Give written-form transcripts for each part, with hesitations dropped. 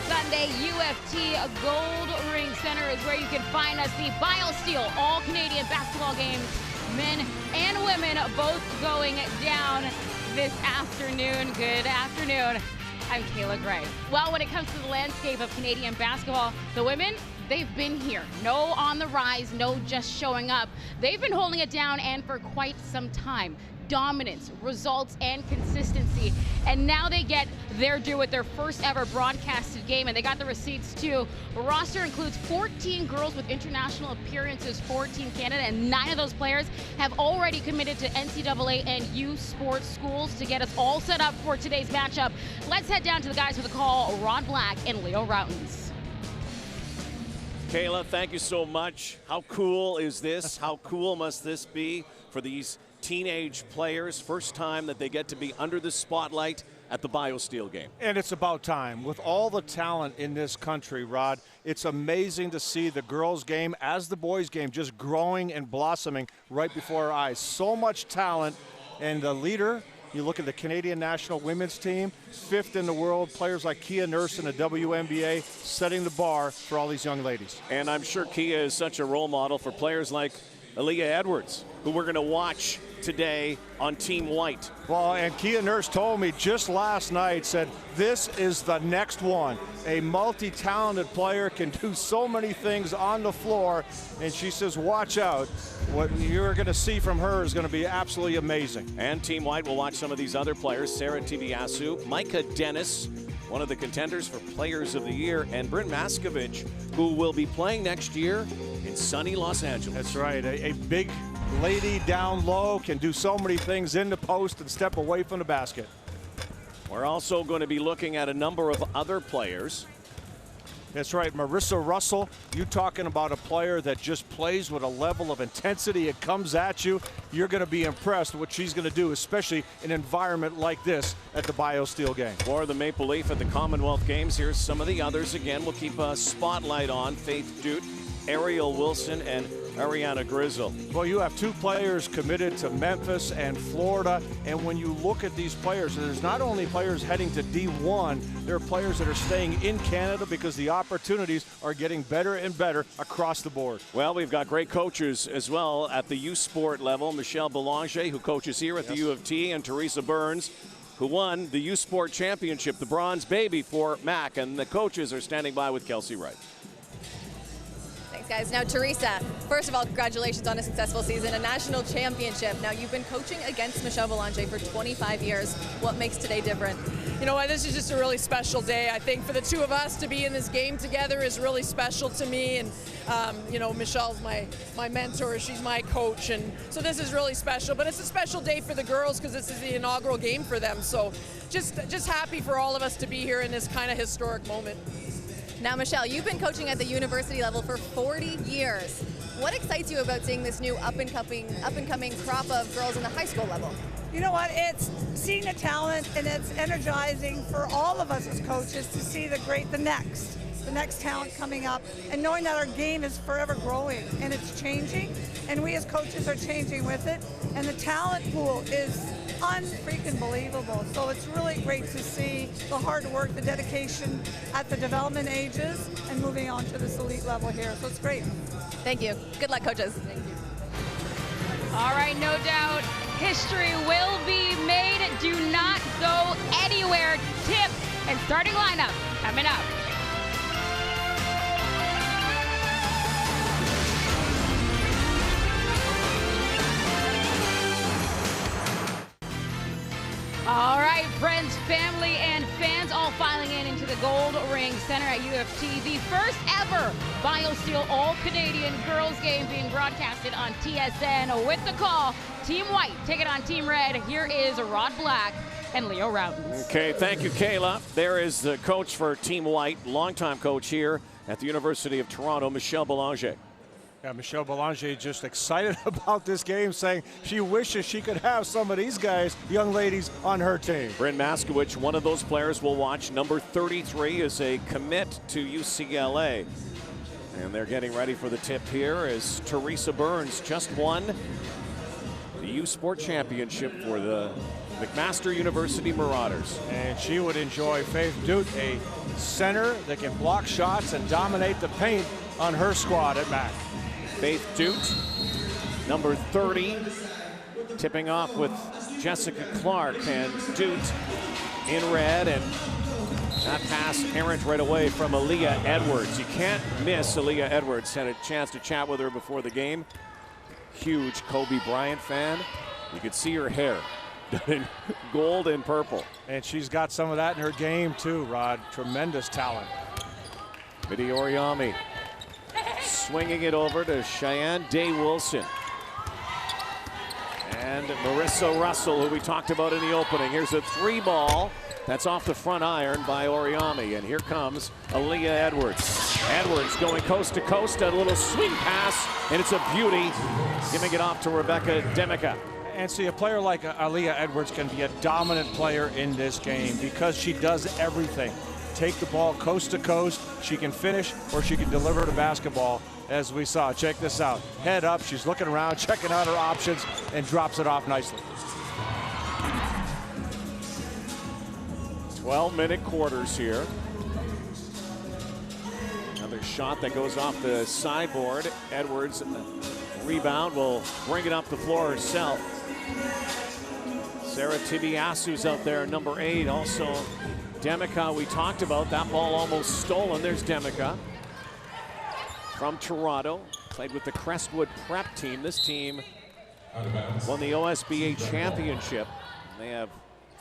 Sunday. UFT Goldring Center is where you can find us. The BioSteel All-Canadian basketball games, men and women, both going down this afternoon. Good afternoon. I'm Kayla Gray. Well, when it comes to the landscape of Canadian basketball, the women, they've been here. No on the rise, no just showing up. They've been holding it down and for quite some time. Dominance, results, and consistency. And now they get their due with their first ever broadcasted game, and they got the receipts too. The roster includes 14 girls with international appearances for Team Canada, and 9 of those players have already committed to NCAA and U Sports schools to get us all set up for today's matchup. Let's head down to the guys with the call, Rod Black and Leah Routings. Kayla, thank you so much. How cool is this? How cool must this be for these teenage players? First time that they get to be under the spotlight at the BioSteel game. And it's about time. With all the talent in this country, Rod, it's amazing to see the girls' game as the boys' game just growing and blossoming right before our eyes. So much talent, and the leader, you look at the Canadian national women's team, 5th in the world, players like Kia Nurse in the WNBA setting the bar for all these young ladies. And I'm sure Kia is such a role model for players like Aliyah Edwards, who we're going to watch today on Team White. Well, and Kia Nurse told me just last night, said this is the next one. A multi-talented player, can do so many things on the floor, and she says watch out. What you're going to see from her is going to be absolutely amazing. And Team White will watch some of these other players, Sarah Tiviasu, Micah Dennis, one of the contenders for Players of the Year, and Brynn Maskavich, who will be playing next year in sunny Los Angeles. That's right, a big lady down low, can do so many things in the post and step away from the basket. We're also going to be looking at a number of other players. That's right, Marissa Russell, you talking about a player that just plays with a level of intensity. It comes at you. You're going to be impressed with what she's going to do, especially in an environment like this at the BioSteel game. For the Maple Leaf at the Commonwealth Games, here's some of the others. Again, we'll keep a spotlight on Faith Dute, Arielle Wilson, and Ariana Grizzle. Well, you have 2 players committed to Memphis and Florida, and when you look at these players, there's not only players heading to D1, there are players that are staying in Canada because the opportunities are getting better and better across the board. Well, we've got great coaches as well at the U Sport level. Michelle Belanger, who coaches here at the U of T, and Teresa Burns, who won the U Sport Championship, the bronze baby for MAC, and the coaches are standing by with Kelsi Reich. Guys, now Teresa, first of all, congratulations on a successful season, a national championship. Now you've been coaching against Michelle Belanger for 25 years. What makes today different? You know what, this is just a really special day. I think for the 2 of us to be in this game together is really special to me. And you know, Michelle's my mentor, she's my coach, and so this is really special. But it's a special day for the girls because this is the inaugural game for them. So just happy for all of us to be here in this kind of historic moment. Now, Michelle, you've been coaching at the university level for 40 years. What excites you about seeing this new up-and-coming crop of girls in the high school level? You know what, it's seeing the talent, and it's energizing for all of us as coaches to see the next talent coming up, and knowing that our game is forever growing and it's changing, and we as coaches are changing with it, and the talent pool is unfreaking believable. So it's really great to see the hard work, the dedication at the development ages, and moving on to this elite level here. So it's great. Thank you. Good luck, coaches. Thank you. All right, no doubt, history will be made. Do not go anywhere. Tip and starting lineup coming up. All right, friends, family, and fans all filing into the Goldring Center at U of T. The first ever BioSteel All-Canadian girls game being broadcasted on TSN. With the call, Team White take it on Team Red. Here is Rod Black and Leah Routings. Okay, thank you, Kayla. There is the coach for Team White, longtime coach here at the University of Toronto, Michelle Belanger. Yeah, Michelle Belanger just excited about this game, saying she wishes she could have some of these guys, young ladies, on her team. Brynn Maskavich, one of those players we'll watch. Number 33 is a commit to UCLA. And they're getting ready for the tip here as Teresa Burns just won the the U Sport Championship for the McMaster University Marauders. And she would enjoy Faith Dute, a center that can block shots and dominate the paint on her squad at Mac. Faith Dute, number 30, tipping off with Jessica Clark, and Dute in red, and that pass errant right away from Aliyah Edwards. You can't miss Aliyah Edwards. Had a chance to chat with her before the game. Huge Kobe Bryant fan. You could see her hair in gold and purple. And she's got some of that in her game too, Rod. Tremendous talent. Biddy Oriami swinging it over to Cheyenne Day-Wilson. And Marissa Russell, who we talked about in the opening. Here's a 3-ball. That's off the front iron by Oriami. And here comes Aliyah Edwards. Edwards going coast to coast, a little swing pass, and it's a beauty. Giving it off to Rebecca Demica. And see, a player like Aliyah Edwards can be a dominant player in this game because she does everything. Take the ball coast to coast. She can finish or she can deliver the basketball, as we saw. Check this out. Head up, she's looking around, checking out her options, and drops it off nicely. 12-minute quarters here. Another shot that goes off the sideboard. Edwards, rebound, will bring it up the floor herself. Sarah Tibiasu's out there, number 8. Also, Demica, we talked about. That ball almost stolen. There's Demica from Toronto. Played with the Crestwood Prep team. This team won the OSBA championship. They have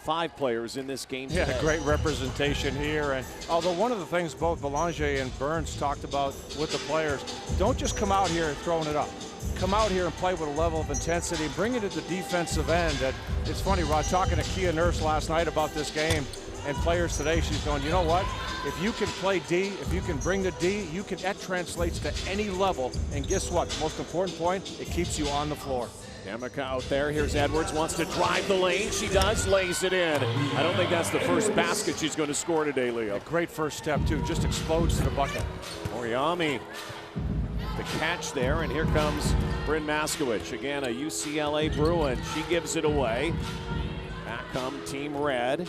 5 players in this game today. Yeah, great representation here. And although one of the things both Belanger and Burns talked about with the players, don't just come out here throwing it up. Come out here and play with a level of intensity. Bring it at the defensive end. And it's funny, Rod, talking to Kia Nurse last night about this game and players today, she's going, you know what? If you can play D, if you can bring the D, that translates to any level. And guess what? The most important point, it keeps you on the floor. Demica out there. Here's Edwards, wants to drive the lane. She does, lays it in. I don't think that's the first basket she's going to score today, Leo. A great first step, too. Just explodes to the bucket. Oriami, the catch there, and here comes Brynn Maskavich. Again, a UCLA Bruin. She gives it away. Back come Team Red.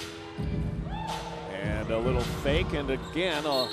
And a little fake, and again, a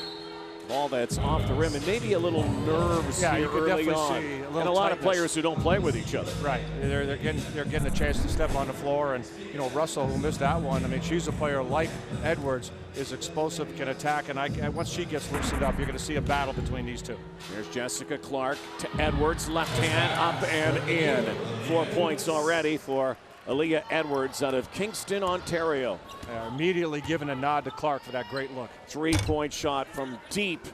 ball that's off the rim, and maybe a little nerves here you can early definitely on. see a little and a lot tightness. of players who don't play with each other. Right, they're getting a chance to step on the floor, and you know Russell, who missed that one. I mean, she's a player like Edwards, is explosive, can attack, and once she gets loosened up, you're going to see a battle between these two. There's Jessica Clark to Edwards, left hand up and in. 4 points already for Aliyah Edwards out of Kingston, Ontario. Immediately giving a nod to Clark for that great look. 3-point shot from deep.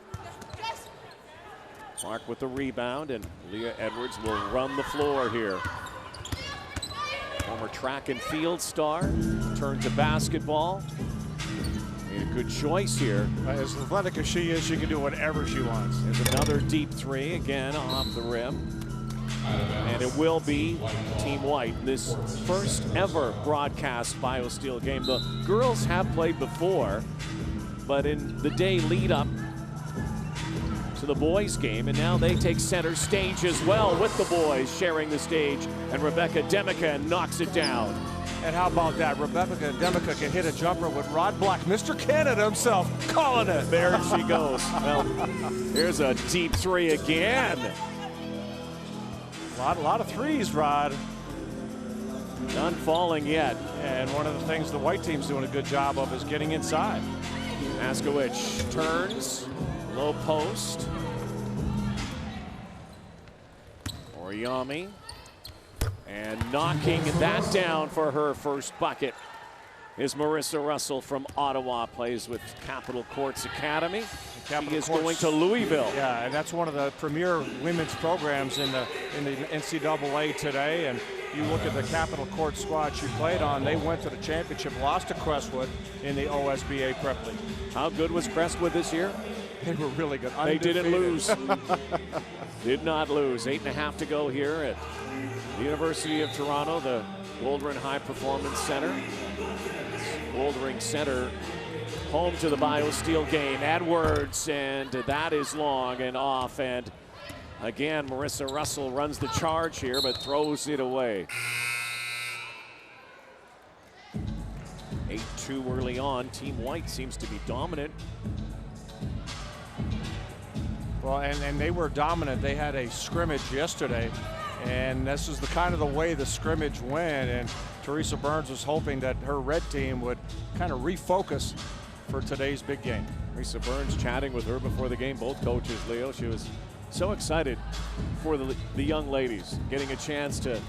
Clark with the rebound, and Aliyah Edwards will run the floor here. Former track and field star, turned to basketball. Made a good choice here. As athletic as she is, she can do whatever she wants. There's another deep 3, again off the rim. And it will be Team White, this first ever broadcast BioSteel game. The girls have played before, but in the day lead up to the boys game, and now they take center stage as well with the boys sharing the stage, and Rebecca Demica knocks it down. And how about that? Rebecca Demica can hit a jumper with Rod Black, Mr. Canada himself, calling it. There she goes. Well, here's a deep 3 again. A lot of threes, Rod. None falling yet. And one of the things the white team's doing a good job of is getting inside. Maskavich turns, low post. Oriami, and knocking that down for her first bucket is Marissa Russell from Ottawa, plays with Capital Courts Academy. She is going to Louisville. Yeah, and that's one of the premier women's programs in the NCAA today. And you look at the Capital Courts squad she played on, they went to the championship, lost to Crestwood in the OSBA Prep League. How good was Crestwood this year? They were really good. They Undefeated. didn't lose. Did not lose. 8.5 to go here at the University of Toronto, the Goldring High Performance Center. Goldring Center, home to the BioSteel game. Edwards, and that is long and off. And again, Marissa Russell runs the charge here, but throws it away. 8-2 early on. Team White seems to be dominant. Well, and they were dominant. They had a scrimmage yesterday, and this is the kind of the way the scrimmage went. And Marissa Burns was hoping that her red team would kind of refocus for today's big game. Marissa Burns chatting with her before the game, both coaches, Leo. She was so excited for the young ladies getting a chance to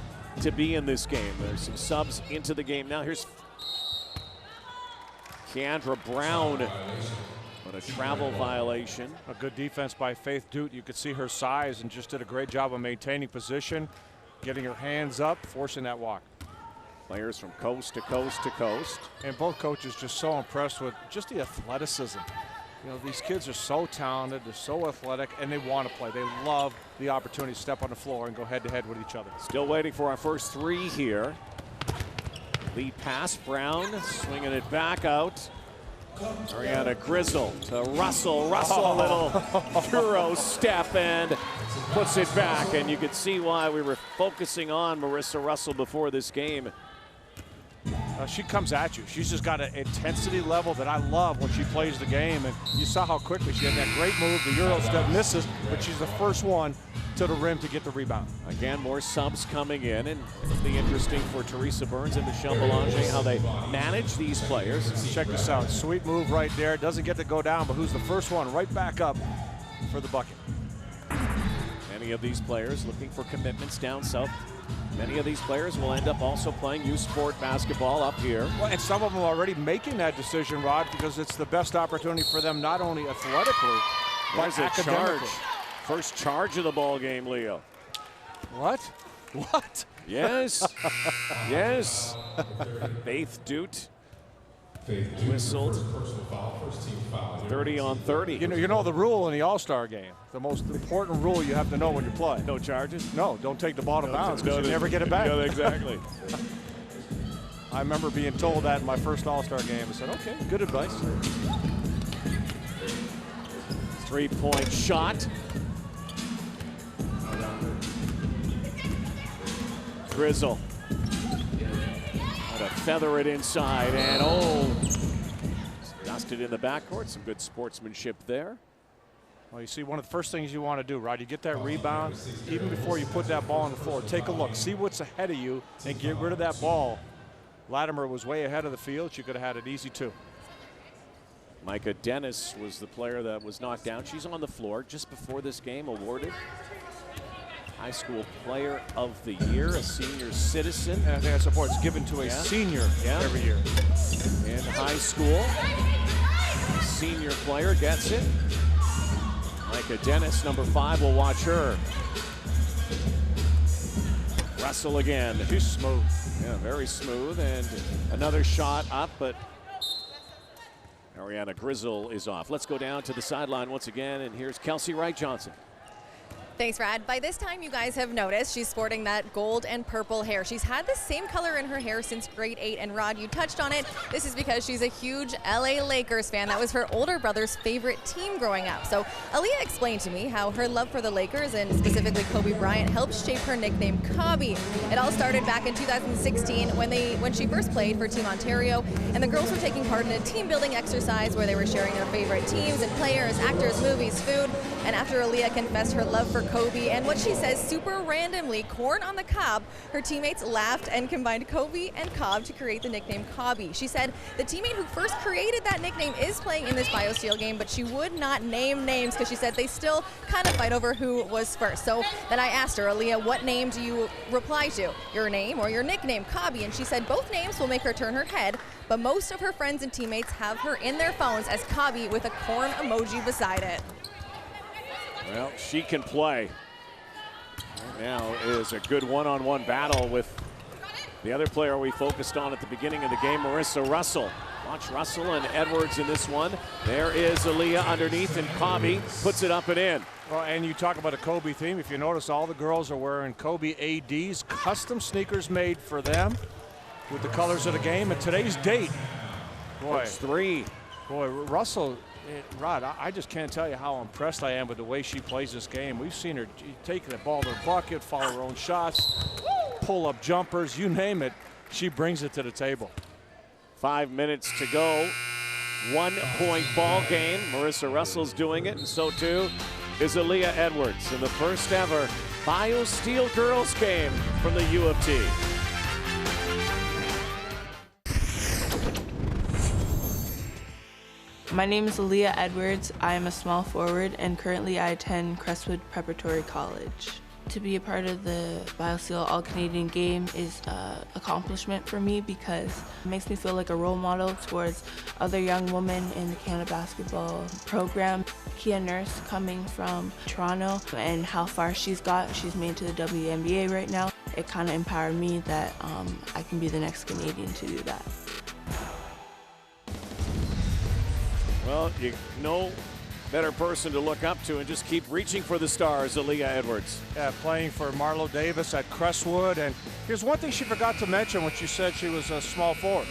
be in this game. There's some subs into the game now. Here's Deandre Brown on a travel violation. A good defense by Faith Dute. You could see her size and just did a great job of maintaining position, getting her hands up, forcing that walk. Players from coast to coast to coast. And both coaches just so impressed with just the athleticism. You know, these kids are so talented, they're so athletic, and they want to play. They love the opportunity to step on the floor and go head-to-head with each other. Still waiting for our first three here. Lead pass, Brown swinging it back out. Ariana Grizzle to Russell. Russell, a little Euro step and puts it back. And you can see why we were focusing on Marissa Russell before this game. She comes at you. She's just got an intensity level that I love when she plays the game. And you saw how quickly she had that great move. The Euro step misses, but she's the first one to the rim to get the rebound. Again, more subs coming in, and it'll be interesting for Marissa Burns and Michelle Belanger how they manage these players. Check this out. Sweet move right there. Doesn't get to go down, but who's the first one right back up for the bucket? Many of these players looking for commitments down south. Many of these players will end up also playing youth sport basketball up here. Well, and some of them are already making that decision, Rod, because it's the best opportunity for them not only athletically, but academically. First charge of the ball game, Leo. What? What? Yes. Yes. Faith Dute whistled. 30 on 30. You know the rule in the All-Star game. The most important rule you have to know when you play. No charges? No, don't take the ball to bounds because you never get it back. No, exactly. I remember being told that in my first All-Star game. I said, okay, good advice. Three-point shot. Grizzle. Got to feather it inside, and dusted in the backcourt. Some good sportsmanship there. Well, you see, one of the first things you want to do, Rod, you get that rebound, even before you put that ball on the floor, take a look, see what's ahead of you, and get rid of that ball. Latimer was way ahead of the field. She could have had it easy, too. Micah Dennis was the player that was knocked down. She's on the floor just before this game, awarded High School Player of the Year, a senior citizen. And I think that support is given to a senior every year. In high school, senior player gets it. Micah Dennis, number 5, will watch her. Russell again. She's smooth. Yeah, very smooth. And another shot up, but Ariana Grizzle is off. Let's go down to the sideline once again, and here's Kelsi Wright-Johnson. Thanks, Rad. By this time, you guys have noticed she's sporting that gold and purple hair. She's had the same color in her hair since grade 8, and Rod, you touched on it. This is because she's a huge LA Lakers fan. That was her older brother's favorite team growing up. So Aliyah explained to me how her love for the Lakers, and specifically Kobe Bryant, helped shape her nickname Cobby. It all started back in 2016 when she first played for Team Ontario, and the girls were taking part in a team-building exercise where they were sharing their favorite teams and players, actors, movies, food. And after Aliyah confessed her love for Kobe and what she says super randomly, corn on the cob, her teammates laughed and combined Kobe and Cobb to create the nickname Cobby. She said the teammate who first created that nickname is playing in this BioSteel game, but she would not name names because she said they still kind of fight over who was first. So then I asked her, Aliyah, what name do you reply to, your name or your nickname, Cobby? And she said both names will make her turn her head, but most of her friends and teammates have her in their phones as Cobby with a corn emoji beside it. Well, she can play. Right now is a good one-on-one battle with the other player we focused on at the beginning of the game, Marissa Russell. Watch Russell and Edwards in this one. There is Aliyah underneath, and Cobby puts it up and in. Well, and you talk about a Kobe theme. If you notice, all the girls are wearing Kobe ADs, custom sneakers made for them with the colors of the game. And today's date, boy, Russell, Rod, I just can't tell you how impressed I am with the way she plays this game. We've seen her take the ball to the bucket, follow her own shots, pull up jumpers, you name it. She brings it to the table. 5 minutes to go. 1-point ball game. Marissa Russell's doing it, and so too is Aliyah Edwards in the first ever BioSteel girls game from the U of T. My name is Leah Edwards. I am a small forward and currently I attend Crestwood Preparatory College. To be a part of the BioSteel All-Canadian game is an accomplishment for me because it makes me feel like a role model towards other young women in the Canada basketball program. Kia Nurse coming from Toronto and how far she's got. She's made to the WNBA right now. It kind of empowered me that I can be the next Canadian to do that. Well, you know better person to look up to and just keep reaching for the stars, Aliyah Edwards. Yeah, playing for Marlo Davis at Crestwood. And here's one thing she forgot to mention when she said she was a small forward.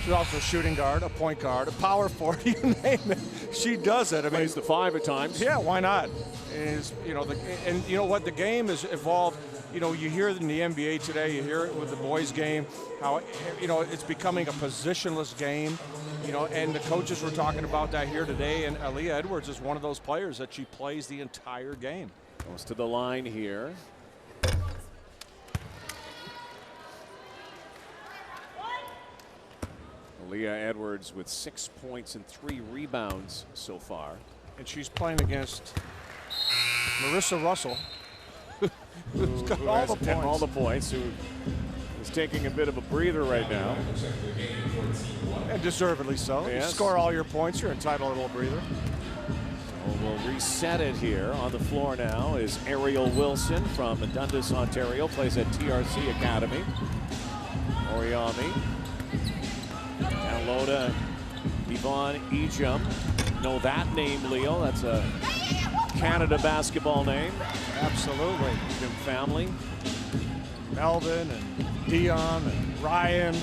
She's also a shooting guard, a point guard, a power forward, you name it. She does it. I mean, plays the 5 at times. Yeah, why not? And you know what? The game has evolved. You know, you hear it in the NBA today, you hear it with the boys' game, how, you know, it's becoming a positionless game, you know, and the coaches were talking about that here today, and Aliyah Edwards is one of those players that she plays the entire game. Goes to the line here. Aliyah Edwards with 6 points and 3 rebounds so far. And she's playing against Marissa Russell, who's got all the points, who is taking a bit of a breather right now. And deservedly so. Yes. You score all your points, you're entitled to a little breather. So we'll reset it here. On the floor now is Arielle Wilson from Dundas, Ontario, plays at TRC Academy. Oriami. Down low to Yvonne Ejum. Know that name, Leo. That's a Canada basketball name. Absolutely. Jim family. Melvin and Dion and Ryan.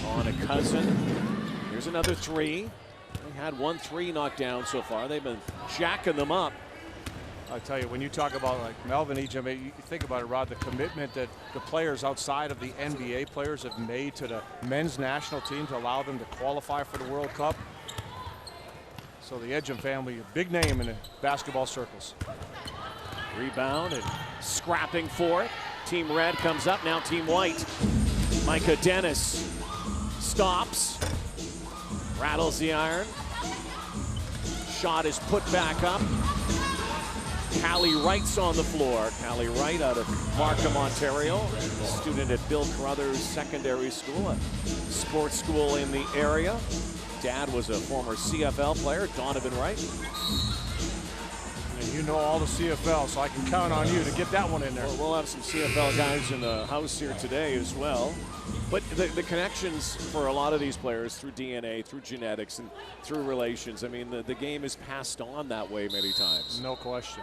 On a cousin. Here's another 3. They had 1 3 knocked down so far. They've been jacking them up. I tell you, when you talk about like Melvin Ejum, you think about it, Rod, the commitment that the players outside of the NBA players have made to the men's national team to allow them to qualify for the World Cup. So the Ejum family, a big name in the basketball circles. Rebound and scrapping for it. Team Red comes up, now Team White. Micah Dennis stops, rattles the iron. Shot is put back up. Callie Wright's on the floor. Callie Wright out of Markham, Ontario. Student at Bill Carruthers Secondary School, a sports school in the area. Dad was a former CFL player, Donovan Wright. And you know all the CFL, so I can count on you to get that one in there. Well, we'll have some CFL guys in the house here today as well. But the connections for a lot of these players through DNA, through genetics, and through relations, I mean, the game is passed on that way many times. No question.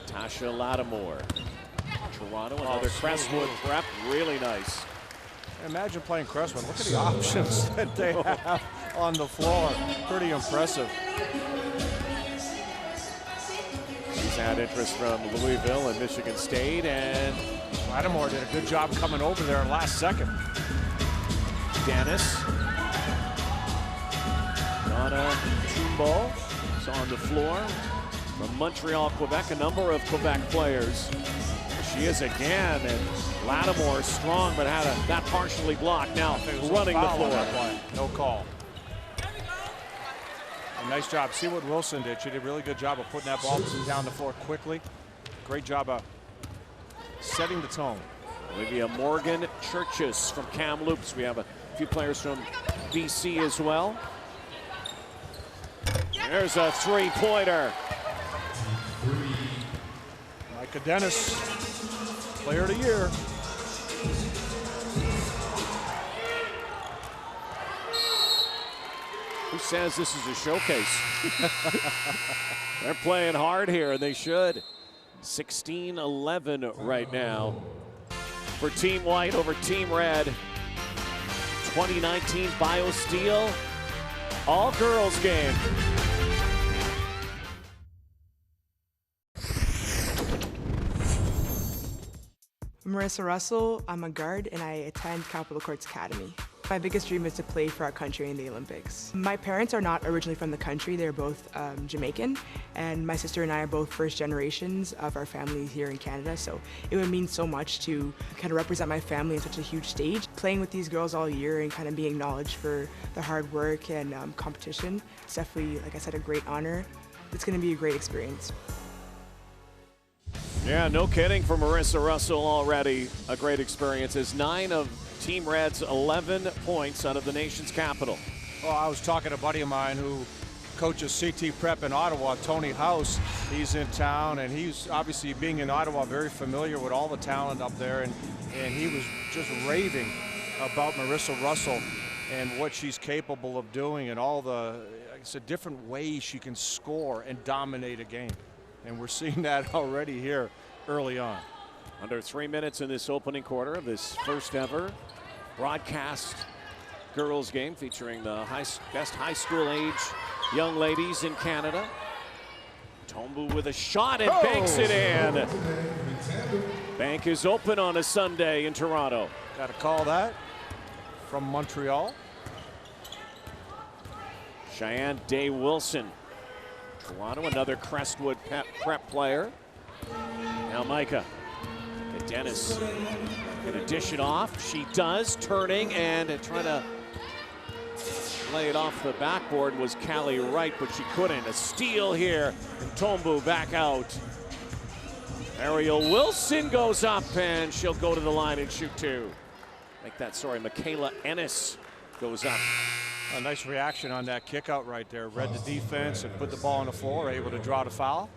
Tasha Lattimore. Toronto, another Crestwood prep, really nice. Imagine playing Crestwood. Look at the options that they have on the floor. Pretty impressive. He's had interest from Louisville and Michigan State, and Lattimore did a good job coming over there last second. Dennis. Donna Toombo is on the floor from Montreal, Quebec. A number of Quebec players. She is again, and Lattimore strong, but had that partially blocked. Now running the floor. No call. A nice job. See what Wilson did. She did a really good job of putting that ball down the floor quickly. Great job of setting the tone. Olivia Morgan Churches from Kamloops. We have a few players from BC as well. There's a 3-pointer. Micah Dennis, Player of the Year. Who says this is a showcase? They're playing hard here, and they should. 16-11 right now for Team White over Team Red. 2019 BioSteel all-girls game. I'm Marissa Russell. I'm a guard and I attend Capitol Courts Academy. My biggest dream is to play for our country in the Olympics. My parents are not originally from the country. They're both Jamaican, and my sister and I are both first generations of our family here in Canada, so it would mean so much to kind of represent my family on such a huge stage. Playing with these girls all year and kind of being acknowledged for the hard work and competition, it's definitely, like I said, a great honor. It's going to be a great experience. Yeah, no kidding for Marissa Russell already. A great experience. Is 9 of Team Red's 11 points out of the nation's capital. Well, I was talking to a buddy of mine who coaches CT Prep in Ottawa, Tony House. He's in town, and he's obviously, being in Ottawa, very familiar with all the talent up there, and he was just raving about Marissa Russell and what she's capable of doing, and all the, like I said, different ways she can score and dominate a game. And we're seeing that already here early on. Under 3 minutes in this opening quarter of this first ever broadcast girls game featuring the best high school age young ladies in Canada. Tombu with a shot and banks it in. Bank is open on a Sunday in Toronto. Got to call that from Montreal. Cheyenne Day Wilson. Toronto, another Crestwood prep player. Now Micah Dennis gonna dish it off. She does, turning and trying to lay it off the backboard was Callie Wright, but she couldn't. A steal here, and Tombu back out. Arielle Wilson goes up, and she'll go to the line and shoot 2. Michaela Ennis goes up. A nice reaction on that kick out right there. Read the defense and put the ball on the floor, able to draw the foul.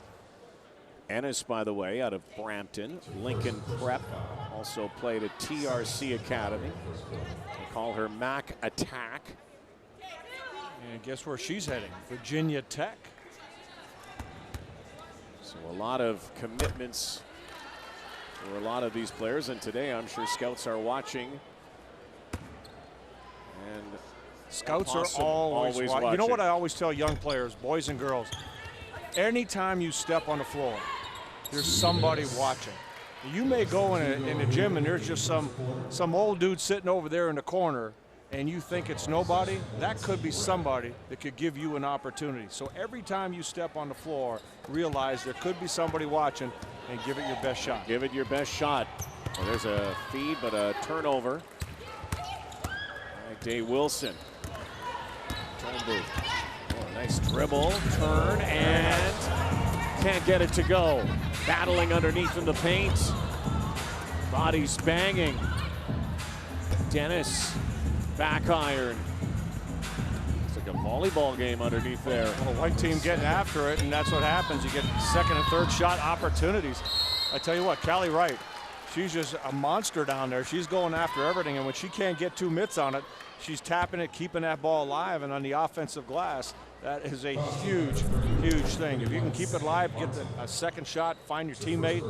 Ennis, by the way, out of Brampton. Lincoln Prep, also played at TRC Academy. They call her Mac Attack. And guess where she's heading? Virginia Tech. So a lot of commitments for a lot of these players. And today, I'm sure scouts are watching. And scouts are always watching. You know what I always tell young players, boys and girls? Anytime you step on the floor, there's somebody watching. You may go in a gym and there's just some old dude sitting over there in the corner and you think it's nobody. That could be somebody that could give you an opportunity. So every time you step on the floor, realize there could be somebody watching and give it your best shot. Give it your best shot. Well, there's a feed, but a turnover. Day Wilson. Tombu. Oh, nice dribble, turn, and can't get it to go. Battling underneath in the paint. Bodies banging. Dennis, back iron. It's like a volleyball game underneath there. Well, white team getting after it, and that's what happens. You get second and third shot opportunities. I tell you what, Callie Wright, she's just a monster down there. She's going after everything, and when she can't get 2 mitts on it, she's tapping it, keeping that ball alive, and on the offensive glass, that is a huge, huge thing. If you can keep it alive, get a second shot, find your teammate.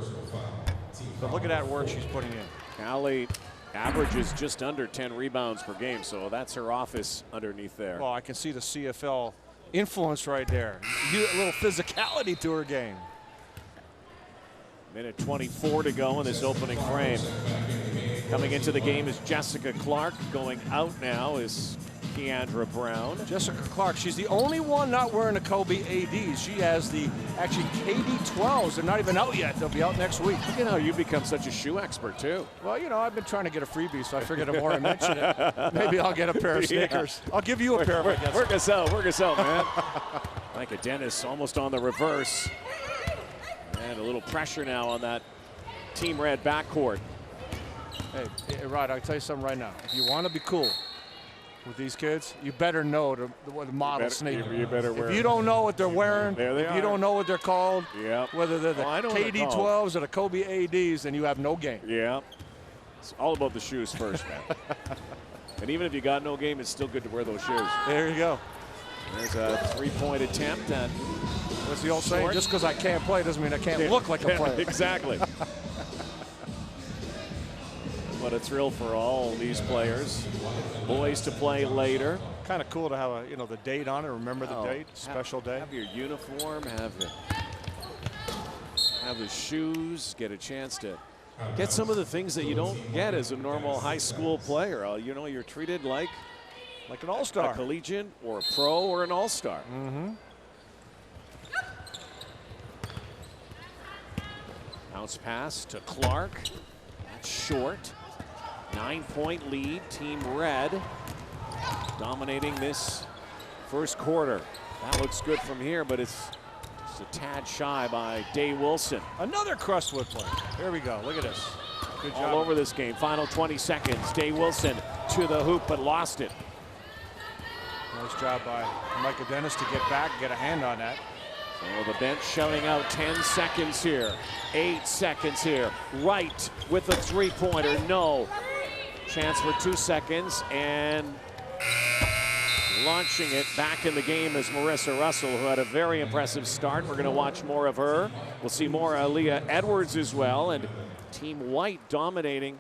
But look at that work she's putting in. Callie averages just under 10 rebounds per game, so that's her office underneath there. Well, I can see the CFL influence right there. A little physicality to her game. Minute 24 to go in this opening frame. Coming into the game is Jessica Clark. Going out now is Deandre Brown. Jessica Clark, she's the only one not wearing the Kobe ADs. She has the actually KD12s. They're not even out yet. They'll be out next week. Look at how you become such a shoe expert, too. Well, you know, I've been trying to get a freebie, so I figured the more I mention it, maybe I'll get a pair of sneakers. Yeah. I'll give you a pair. Work us out, man. Micah Dennis almost on the reverse. And a little pressure now on that Team Red backcourt. Hey, Rod, I'll tell you something right now. If you want to be cool with these kids, you better know the model sneaker. You better wear. If you don't know what they're wearing, if you don't know what they're called, whether they're the KD12s or the Kobe ADs, then you have no game. Yeah. It's all about the shoes first, man. And even if you got no game, it's still good to wear those shoes. There you go. There's a three-point attempt. What's the old saying? Just because I can't play doesn't mean I can't look like a player. Exactly. What a thrill for all these players. Boys to play later. Kind of cool to have the date on it. Remember the date, special day. Have your uniform, have the shoes, get a chance to get some of the things that you don't get as a normal high school player. You know, you're treated like an all-star, a collegiate or a pro or an all-star. Bounce pass to Clark. That's short. 9-point lead. Team Red dominating this first quarter. That looks good from here, but it's just a tad shy by Day Wilson. Another Crestwood play. Here we go. Look at this. Good job. All over this game. Final 20 seconds. Day Wilson to the hoop, but lost it. Nice job by Micah Dennis to get back, get a hand on that. So the bench shouting out 10 seconds here. 8 seconds here. Right with a three-pointer. No. Chance for 2 seconds, and launching it back in the game is Marissa Russell, who had a very impressive start. We're going to watch more of her. We'll see more Leah Edwards as well, and Team White dominating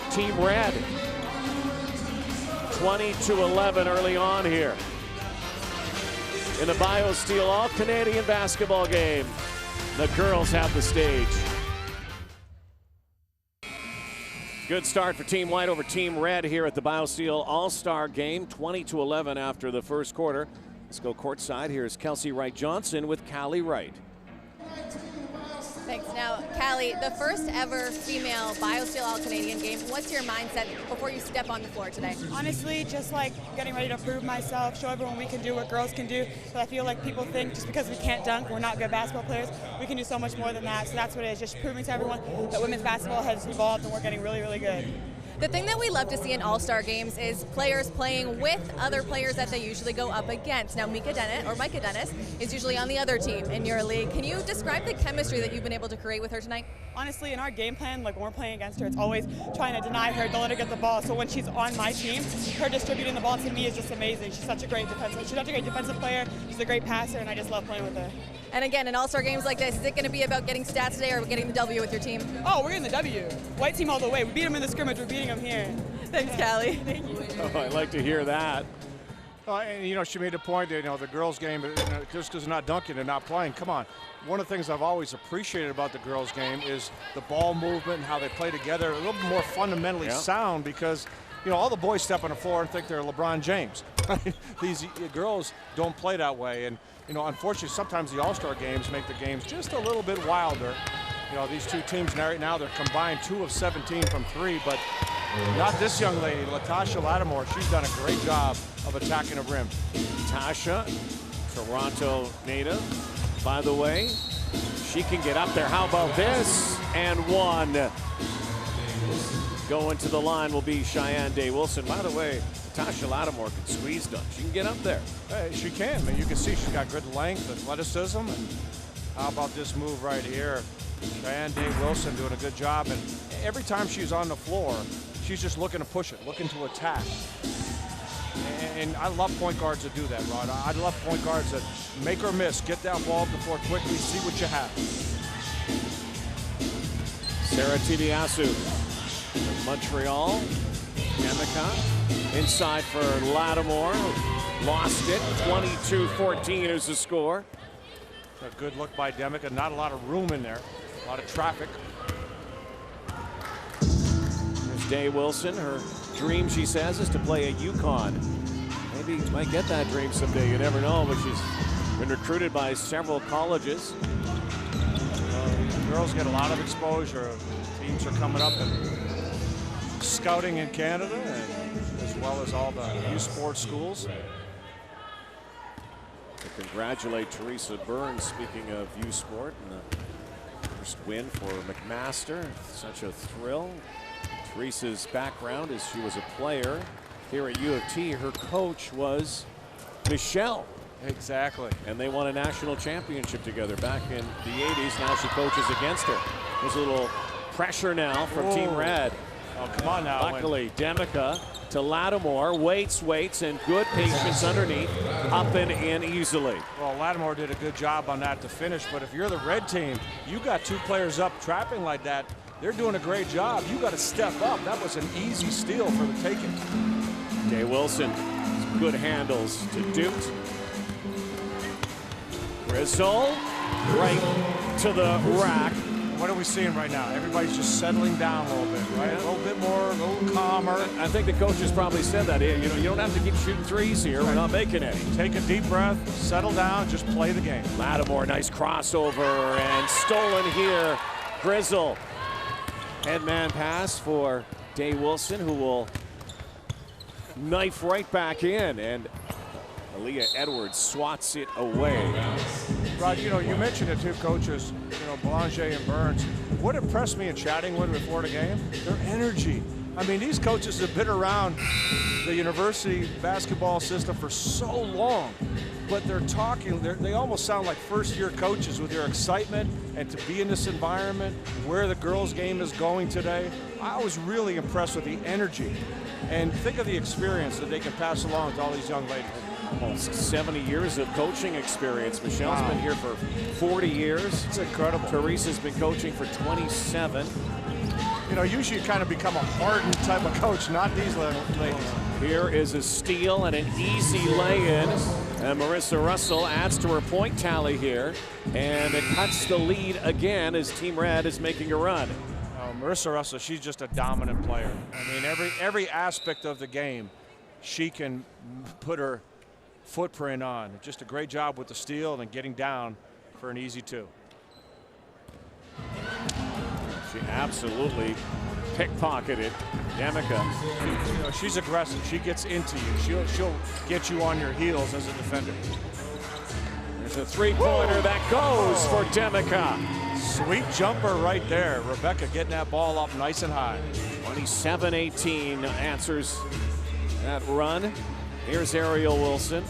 Team Red. 20-11 early on here in the BioSteel All-Canadian basketball game. The girls have the stage. Good start for Team White over Team Red here at the BioSteel All-Star Game. 20-11 after the first quarter. Let's go courtside. Here's Kelsi Wright-Johnson with Callie Wright. Thanks. Now, Callie, the first ever female BioSteel All-Canadian game. What's your mindset before you step on the floor today? Honestly, just like getting ready to prove myself, show everyone we can do what girls can do. But I feel like people think just because we can't dunk, we're not good basketball players. We can do so much more than that. So that's what it is, just proving to everyone that women's basketball has evolved and we're getting really, really good. The thing that we love to see in All-Star games is players playing with other players that they usually go up against. Now, Micah Dennis is usually on the other team in your league. Can you describe the chemistry that you've been able to create with her tonight? Honestly, in our game plan, like when we're playing against her, it's always trying to deny her, don't let her get the ball. So when she's on my team, her distributing the ball to me is just amazing. She's such a great defensive player. She's a great passer, and I just love playing with her. And again, in All-Star games like this, is it going to be about getting stats today or getting the W with your team? Oh, we're getting the W. White team all the way. We beat them in the scrimmage. We're beating them here. Thanks, Callie. Thank you. Oh, I like to hear that. And, you know, she made a point that, you know, the girls' game, just because they're not dunking, they're not playing. Come on. One of the things I've always appreciated about the girls' game is the ball movement and how they play together. A little bit more fundamentally sound because, you know, all the boys step on the floor and think they're LeBron James. These girls don't play that way. And, you know, unfortunately, sometimes the All-Star games make the games just a little bit wilder. You know, these two teams right now, they're combined 2 of 17 from 3, but not this young lady, Latasha Lattimore. She's done a great job of attacking the rim. Tasha, Toronto native. By the way, she can get up there. How about this? And one. Going to the line will be Cheyenne Day Wilson. By the way, Tasha Lattimore can squeeze dunk. She can get up there. Hey, she can. I mean, you can see she's got good length, athleticism. And how about this move right here? Cheyenne Day Wilson doing a good job. And every time she's on the floor, she's just looking to push it, looking to attack. And I love point guards that do that, Rod. I love point guards that make or miss, get that ball up the floor quickly, see what you have. Sarah Tidiasu from Montreal. Mehcad inside for Lattimore. Lost it. 22-14 is the score. A good look by Demica. Not a lot of room in there. A lot of traffic. There's Day Wilson. Her dream, she says, is to play at UConn. Maybe might get that dream someday. You never know, but she's been recruited by several colleges. Girls get a lot of exposure. Teams are coming up and scouting in Canada, and as well as all the youth sports schools. To congratulate Teresa Burns, speaking of youth sport, and the first win for McMaster. Such a thrill. Teresa's background is she was a player here at U of T. Her coach was Michelle. Exactly. And they won a national championship together back in the 80s. Now she coaches against her. There's a little pressure now from Team Red. Oh, come on now. Luckily, Demica to Lattimore. Waits, and good patience underneath. Up and in easily. Well, Lattimore did a good job on that to finish, but if you're the red team, you got 2 players up trapping like that. They're doing a great job. You got to step up. That was an easy steal for the taking. Day Wilson, good handles to Dute. Rizzo, right to the rack. What are we seeing right now? Everybody's just settling down a little bit, right? A little bit more, a little calmer. I think the coaches probably said that. You know, you don't have to keep shooting threes here. We're not making any. Take a deep breath, settle down, just play the game. Lattimore, nice crossover and stolen here. Grizzle. Headman pass for Day Wilson, who will knife right back in, and Aliyah Edwards swats it away. Rod, you know, you mentioned it too, coaches, you know, Boulanger and Burns. What impressed me in chatting with before the game? Their energy. I mean, these coaches have been around the university basketball system for so long, but they're talking, they almost sound like first-year coaches with their excitement and to be in this environment, where the girls' game is going today. I was really impressed with the energy. And think of the experience that they can pass along to all these young ladies. Almost 70 years of coaching experience. Michelle's been here for 40 years. It's incredible. Teresa's been coaching for 27. You know, usually you kind of become a hardened type of coach, not these ladies. Here is a steal and an easy lay-in. And Marissa Russell adds to her point tally here. And it cuts the lead again as Team Red is making a run. Marissa Russell, she's just a dominant player. I mean, every aspect of the game, she can put her footprint on. Just a great job with the steal and getting down for an easy two. She absolutely pickpocketed Mica. You know, she's aggressive. She gets into you. She'll get you on your heels as a defender. There's a three-pointer that goes for Mica. Sweet jumper right there. Rebecca getting that ball up nice and high. 27-18 answers that run. Here's Arielle Wilson.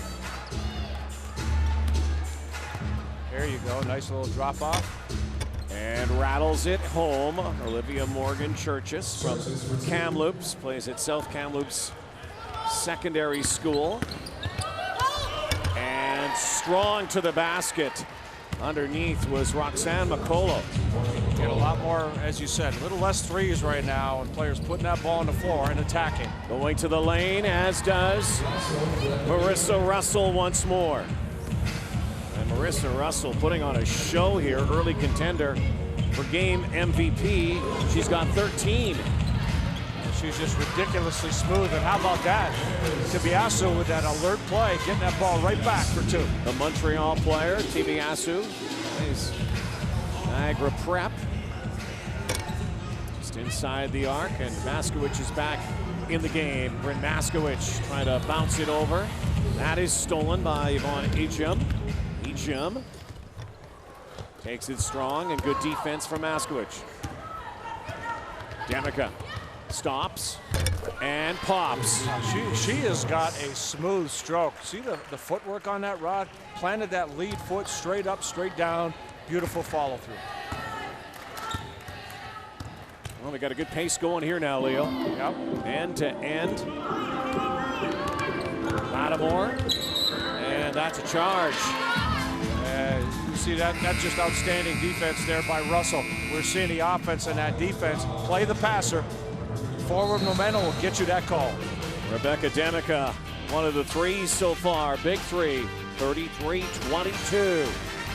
There you go. Nice little drop off. And rattles it home. Olivia Morgan Churches from Kamloops, plays at South Kamloops Secondary School. And strong to the basket. Underneath was Roxanne McCullough. Get a lot more, as you said, a little less threes right now, and players putting that ball on the floor and attacking. Going to the lane, as does Marissa Russell once more. And Marissa Russell putting on a show here, early contender for game MVP. She's got 13. She's just ridiculously smooth, and how about that? Tibiasu with that alert play, getting that ball right back for two. The Montreal player, Tibiasu, plays Niagara Prep. Just inside the arc, and Maskavich is back in the game. Brynn Maskavich trying to bounce it over. That is stolen by Yvonne Ejim. Ejim takes it strong, and good defense from Maskavich. Mica stops and pops. She has got a smooth stroke. See the footwork on that, Rod? Planted that lead foot straight up, straight down. Beautiful follow through. Well, we got a good pace going here now, Leo. Yep. End to end. Lattimore. And that's a charge. You see that's just outstanding defense there by Russell. We're seeing the offense and that defense play the passer. Forward momentum will get you that call. Rebecca Mica, one of the threes so far. Big three, 33-22.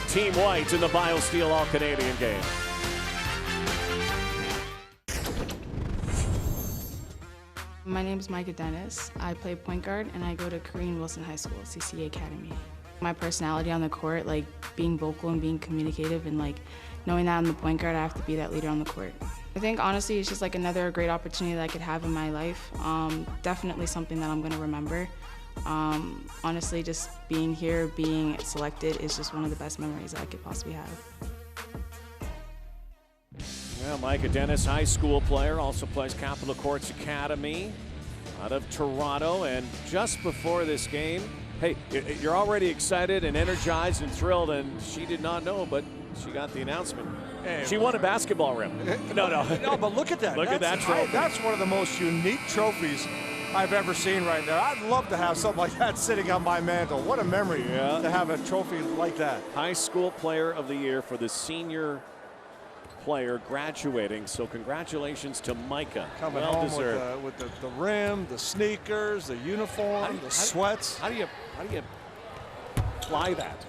Team White in the BioSteel All-Canadian game. My name is Micah Dennis. I play point guard and I go to Korean Wilson High School, CCA Academy. My personality on the court, like being vocal and being communicative, and like knowing that I'm the point guard, I have to be that leader on the court. I think honestly it's just like another great opportunity that I could have in my life. Definitely something that I'm going to remember. Honestly, just being here, being selected is just one of the best memories I could possibly have. Well, Micah Dennis, high school player, also plays Capitol Courts Academy out of Toronto. And just before this game, hey, you're already excited and energized and thrilled, and she did not know, but she got the announcement. Hey, she won a basketball rim. No, but look at that. Look at that trophy. That's one of the most unique trophies I've ever seen right there. I'd love to have something like that sitting on my mantle. What a memory to have a trophy like that. High school player of the year for the senior player graduating. So congratulations to Mica. Coming well home deserved. with the rim, the sneakers, the uniform, the sweats. How do you fly that?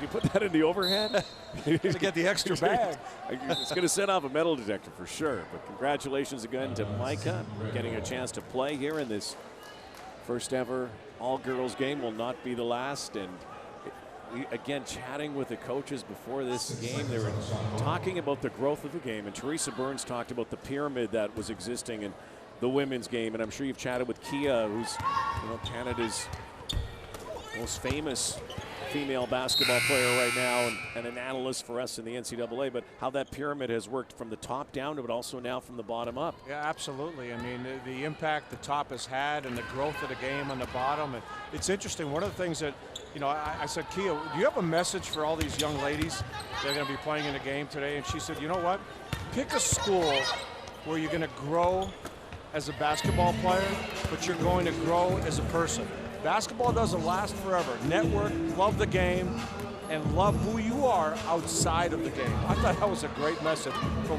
You put that in the overhead? To get the extra bag. It's going to set off a metal detector for sure. But congratulations again to Micah getting a chance to play here in this first ever all-girls game. Will not be the last. And again, chatting with the coaches before this game, they were talking about the growth of the game. And Teresa Burns talked about the pyramid that was existing in the women's game. And I'm sure you've chatted with Kia, who's Canada's most famous female basketball player right now and an analyst for us in the NCAA, but how that pyramid has worked from the top down, but also now from the bottom up. Yeah, absolutely. I mean, the impact the top has had and the growth of the game on the bottom. And it's interesting. One of the things that, I said, Kia, do you have a message for all these young ladies that are going to be playing in the game today? And she said, you know what? Pick a school where you're going to grow as a basketball player, but you're going to grow as a person. Basketball doesn't last forever. Network, love the game, and love who you are outside of the game. I thought that was a great message from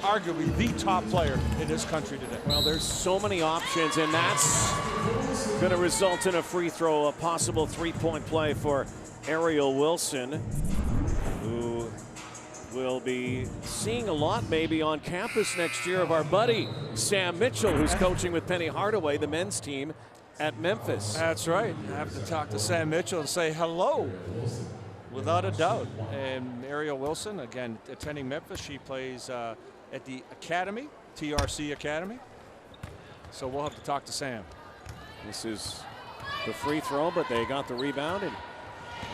arguably the top player in this country today. Well, there's so many options, and that's going to result in a free throw, a possible three-point play for Arielle Wilson, who will be seeing a lot maybe on campus next year of our buddy Sam Mitchell, who's coaching with Penny Hardaway, the men's team at Memphis. That's right. I have to talk to Sam Mitchell and say hello, without a doubt. And Arielle Wilson, again, attending Memphis. She plays at the Academy, TRC Academy. So we'll have to talk to Sam. This is the free throw, but they got the rebound. And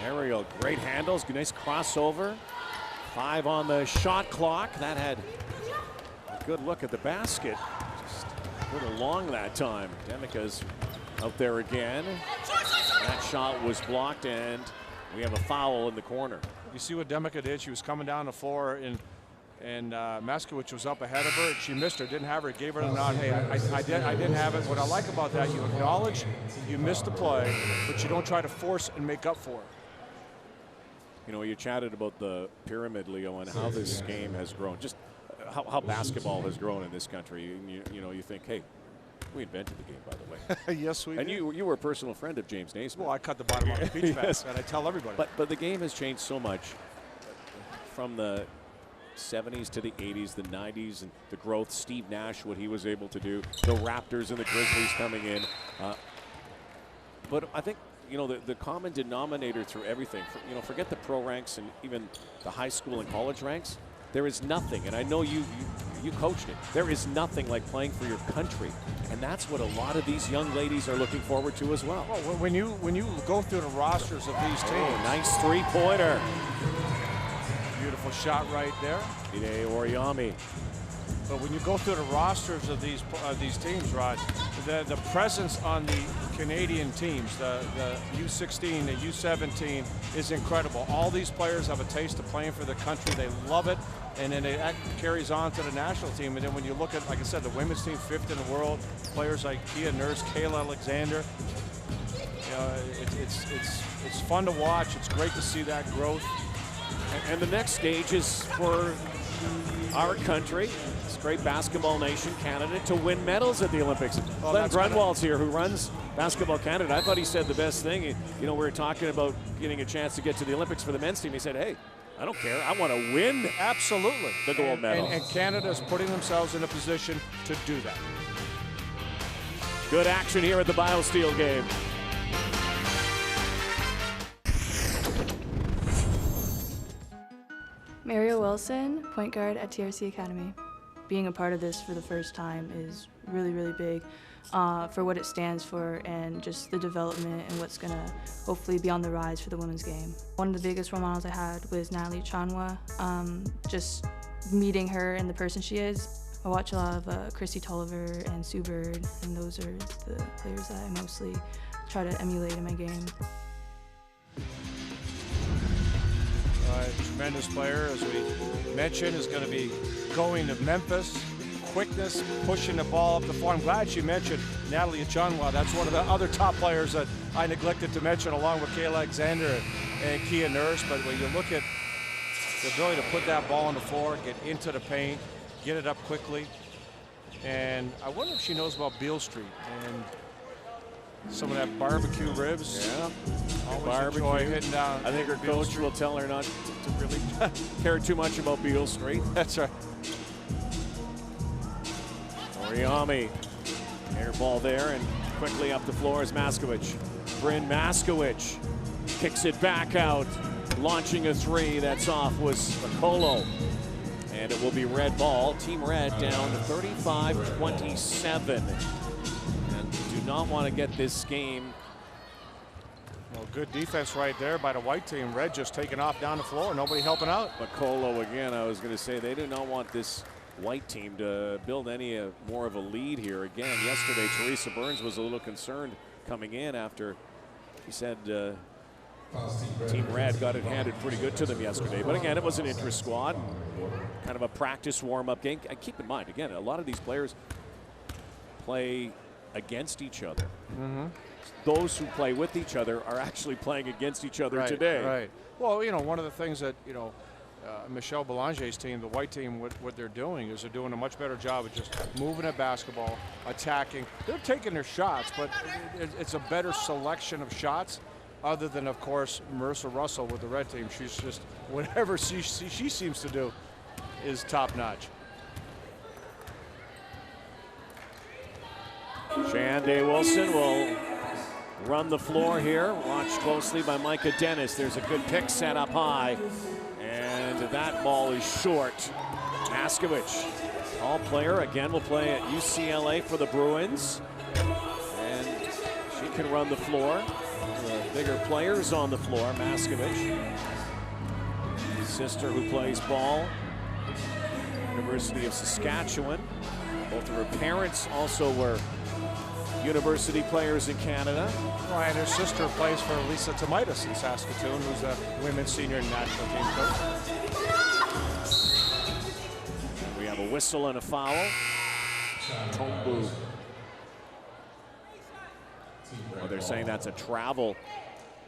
Arielle, great handles, nice crossover. 5 on the shot clock. That had a good look at the basket. Just a little long that time. Demica's out there again. That shot was blocked, and we have a foul in the corner. You see what Demica did? She was coming down the floor, and Maskavich was up ahead of her. She missed her, didn't have her, gave her the nod. Hey, I didn't have it. What I like about that, you acknowledge you missed the play, but you don't try to force and make up for it. You chatted about the pyramid, Leo, and how this game has grown. Just how basketball has grown in this country. And you think, hey, we invented the game, by the way. Yes, we did. And you were a personal friend of James Naismith. Well, I cut the bottom off the peach basket, and I tell everybody. But the game has changed so much from the 70s to the 80s, the 90s, and the growth. Steve Nash, what he was able to do. The Raptors and the Grizzlies coming in. But I think, the common denominator through everything, forget the pro ranks and even the high school and college ranks. There is nothing, and I know you coached it. There is nothing like playing for your country, and that's what a lot of these young ladies are looking forward to as well. Well, when you go through the rosters of these teams, nice three-pointer. Beautiful shot right there. Ide Oriami. But when you go through the rosters of these teams, Rod, the presence on the Canadian teams, the U16, the U17 is incredible. All these players have a taste of playing for the country. They love it, and then that carries on to the national team. And then when you look at, like I said, the women's team, 5th in the world, players like Kia Nurse, Kayla Alexander. It's fun to watch. It's great to see that growth. And the next stage is for our country, this great basketball nation, Canada, to win medals at the Olympics. Glenn Grunwald's here, who runs Basketball Canada. I thought he said the best thing. We were talking about getting a chance to get to the Olympics for the men's team. He said, hey, I don't care. I want to win. Absolutely. The gold medal. And Canada is putting themselves in a position to do that. Good action here at the BioSteel game. Mariya Wilson, point guard at TRC Academy. Being a part of this for the first time is really, really big for what it stands for and just the development and what's going to hopefully be on the rise for the women's game. One of the biggest role models I had was Natalie Chanwa. Just meeting her and the person she is. I watch a lot of Christy Tolliver and Sue Bird, and those are the players that I mostly try to emulate in my game. Tremendous player, as we mentioned, is going to be going to Memphis. Quickness, pushing the ball up the floor. I'm glad she mentioned Natalie Chanwa. That's one of the other top players that I neglected to mention, along with Kayla Alexander and Kia Nurse. But when you look at the ability to put that ball on the floor, get into the paint, get it up quickly. And I wonder if she knows about Beale Street. And Some of that barbecue ribs. Yeah. Always Barbecue. enjoy hitting down. I think her Beale coach Street. will tell her not to really care too much about Beale Street. That's right. Oriami, air ball there, and quickly up the floor is Maskavich. Brynn Maskavich kicks it back out, launching a three. That's off was Makolo. And it will be red ball. Team Red down to 35-27. And do not want to get this game. Well, good defense right there by the white team. Red just taking off down the floor. Nobody helping out. Makolo again, I was going to say, they do not want this white team to build any more of a lead here. Again, yesterday, Teresa Burns was a little concerned coming in after he said Team Red got it handed pretty good to them yesterday. But again, it was an intra-squad, kind of a practice warm-up game. And keep in mind, again, a lot of these players play against each other. Those who play with each other are actually playing against each other today. Right. Well, you know, one of the things that, you know, Michelle Belanger's team, the white team, what they're doing is they're doing a much better job of just moving a basketball, attacking. They're taking their shots, but it's a better selection of shots other than, of course, Marissa Russell with the red team. She's just, whatever she seems to do is top-notch. Deandre Wilson will run the floor here. Watched closely by Micah Dennis. There's a good pick set up high. And that ball is short. Maskavich, all player, again will play at UCLA for the Bruins. And she can run the floor. The bigger players on the floor, Maskavich. Sister who plays ball, University of Saskatchewan. Both of her parents also were university players in Canada. Well, and her sister plays for Lisa Tomaitis in Saskatoon, who's a women's senior national team coach. We have a whistle and a foul. Tombu. Oh, they're saying that's a travel.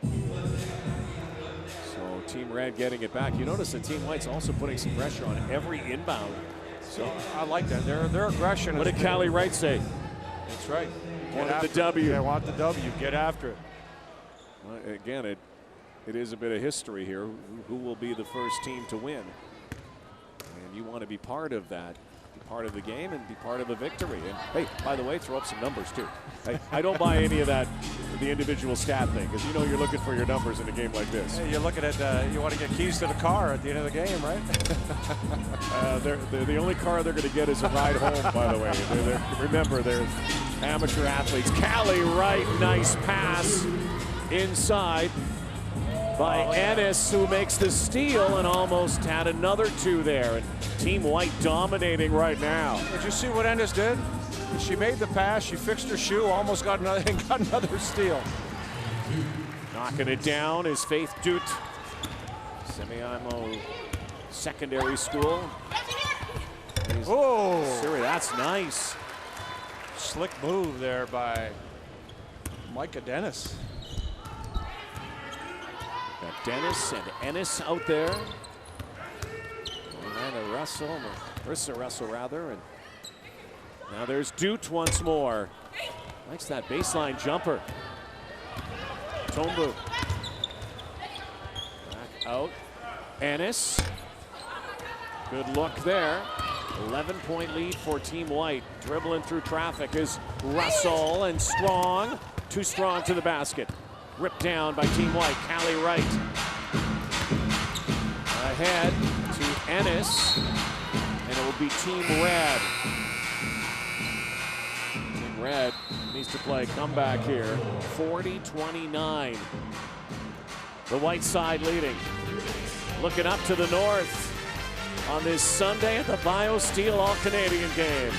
So Team Red getting it back. You notice that Team White's also putting some pressure on every inbound. So I like that. Their aggression. What did Callie Wright say? That's right. Wanted the W. They want the W. Get after it. Well, again, it is a bit of history here. Who will be the first team to win? And you want to be part of that, be part of the game, and be part of a victory. And hey, by the way, throw up some numbers too. I don't buy any of that, the individual stat thing, because you know you're looking for your numbers in a game like this. Hey, you're looking at you want to get keys to the car at the end of the game, right? The only car they're going to get is a ride home, by the way. Remember, they're amateur athletes. Callie Wright, nice pass inside by Ennis, who makes the steal and almost had another two there. And Team White dominating right now. Did you see what Ennis did? She made the pass, she fixed her shoe, almost got another steal. Knocking it down is Faith Dute, Semiahmoo Secondary School. Oh, Siri, that's nice. Slick move there by Micah Dennis. Got Dennis and Ennis out there. Marissa Russell rather, and now there's Dute once more. Likes that baseline jumper. Tombu. Back out. Ennis. Good look there. 11-point lead for Team White. Dribbling through traffic is Russell, and strong. Too strong to the basket. Ripped down by Team White. Callie Wright. Ahead to Ennis. And it will be Team Red. Team Red needs to play comeback here. 40-29. The white side leading. Looking up to the north on this Sunday at the BioSteel All-Canadian game.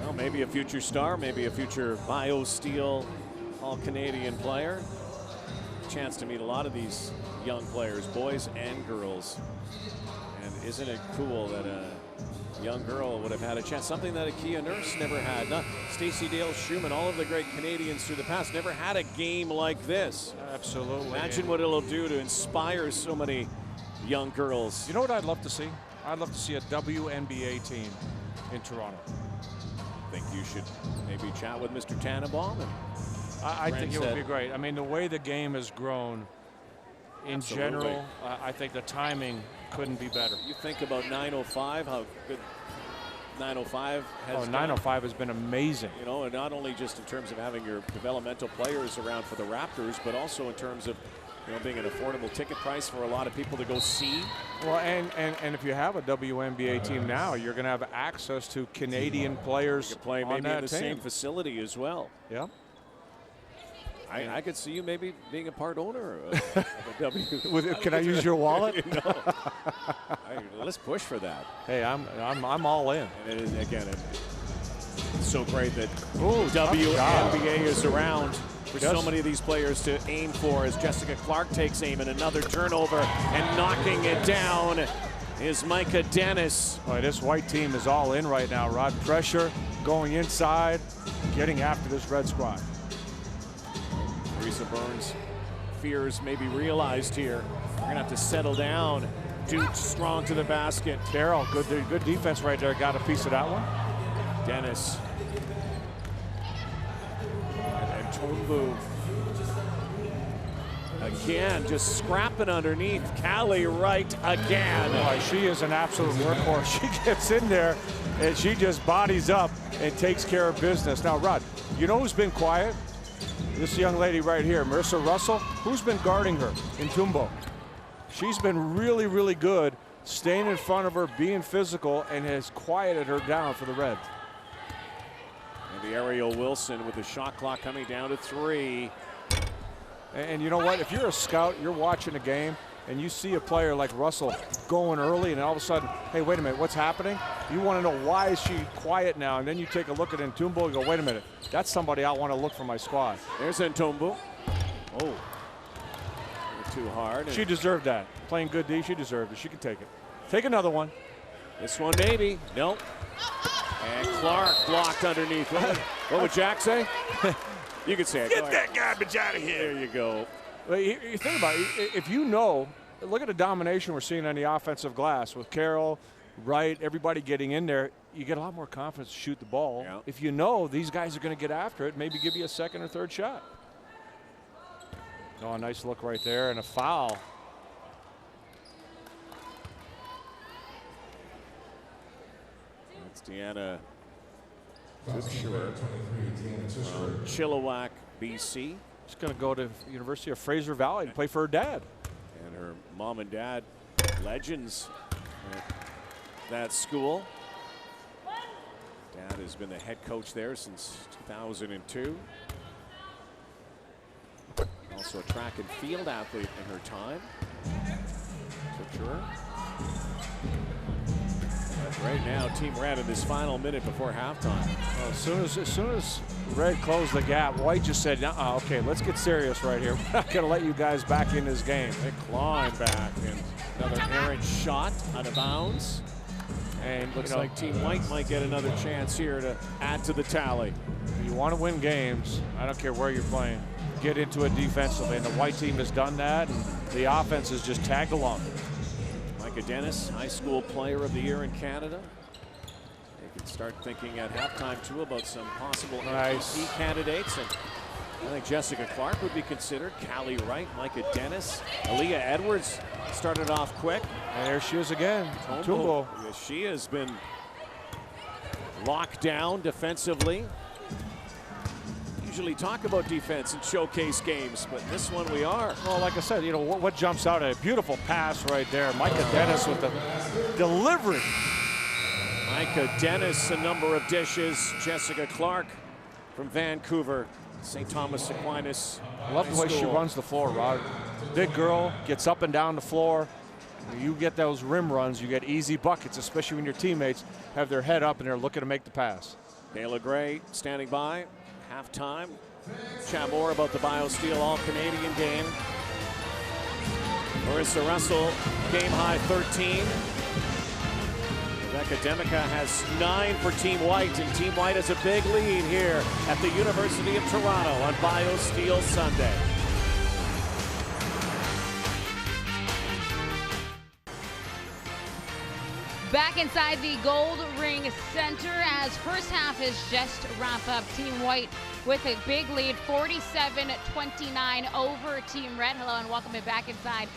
Well, maybe a future star, maybe a future BioSteel All-Canadian player. Chance to meet a lot of these young players, boys and girls. And isn't it cool that a young girl would have had a chance, something that Akia Nurse never had. Stacey Dale Schumann, all of the great Canadians through the past, never had a game like this. Absolutely. Imagine what it'll do to inspire so many young girls. You know what I'd love to see? I'd love to see a WNBA team in Toronto. think you should maybe chat with Mr. Tannenbaum? And I think it would be great. I mean, the way the game has grown in general, I think the timing couldn't be better. You think about 905, how good 905 has 905 has been amazing. You know, and not only just in terms of having your developmental players around for the Raptors, but also in terms of, you know, being an affordable ticket price for a lot of people to go see. Well, and if you have a WNBA team now, you're going to have access to Canadian players you play maybe in the same facility as well. Yeah. I could see you maybe being a part owner of a W. Can I use your wallet? No. Let's push for that. Hey, I'm all in. And it is, again, it's so great that WNBA is around for so many of these players to aim for, as Jessica Clark takes aim, and another turnover, and knocking it down is Micah Dennis. Boy, this white team is all in right now, Rod. Pressure, going inside, getting after this red squad. Marisa Burns' fears may be realized here. We're gonna have to settle down. Duke strong to the basket. Carroll, good defense right there. Got a piece of that one. Dennis. And Tombu. Again, just scrapping underneath. Callie Wright again. Boy, she is an absolute workhorse. She gets in there and she just bodies up and takes care of business. Now, Rod, you know who's been quiet? This young lady right here, Marissa Russell. Who's been guarding her in Tumbo? She's been really, really good, staying in front of her, being physical, and has quieted her down for the Reds. And the Arielle Wilson with the shot clock coming down to 3. And you know what? If you're a scout, you're watching a game, and you see a player like Russell going early, and all of a sudden, hey, wait a minute, what's happening? You want to know why is she quiet now, and then you take a look at Ntumbo and go, wait a minute, that's somebody I want to look for my squad. There's Ntumbo. Oh, too hard. She deserved that. Playing good D, she deserved it. She can take it. Take another one. This one maybe. Nope. And Clark blocked underneath. What would Jack say? You could say it. Get that garbage out of here. There you go. Well, you think about it. If you know, look at the domination we're seeing on the offensive glass with Carroll, Wright, everybody getting in there. You get a lot more confidence to shoot the ball. Yeah. If you know these guys are going to get after it, maybe give you a second or third shot. Oh, a nice look right there, and a foul. That's Deanna from Chilliwack, BC. She's going to go to University of Fraser Valley to play for her dad. And her mom and dad, legends at that school. Dad has been the head coach there since 2002. Also a track and field athlete in her time. For sure. But right now, Team Red in this final minute before halftime. Well, as soon as Red closed the gap, White just said, okay, let's get serious right here. We're not going to let you guys back in this game. They clawing back, and another errant shot out of bounds. And looks like Team White might get another chance here to add to the tally. If you want to win games, I don't care where you're playing, get into it defensively. And the White team has done that, and the offense has just tagged along. Micah Dennis, High School Player of the Year in Canada. They can start thinking at halftime, too, about some possible MVP candidates. And I think Jessica Clark would be considered. Callie Wright, Micah Dennis. Aliyah Edwards started off quick. And there she is again. Tumbo. She has been locked down defensively. Usually talk about defense in showcase games, but this one we are. Well, like I said, what jumps out at a beautiful pass right there. Micah Dennis with the delivery. Micah Dennis, a number of dishes. Jessica Clark from Vancouver, St. Thomas Aquinas. I love the way she runs the floor, Rod. Big girl, gets up and down the floor. You get those rim runs, you get easy buckets, especially when your teammates have their head up and they're looking to make the pass. Kayla Gray standing by. Halftime. Chat more about the BioSteel All-Canadian game. Marissa Russell, game high 13. Mehcad has 9 for Team White, and Team White has a big lead here at the University of Toronto on BioSteel Sunday. Back inside the Goldring Center as first half is just wrapped up. Team White with a big lead, 47-29 over Team Red. Hello and welcome back inside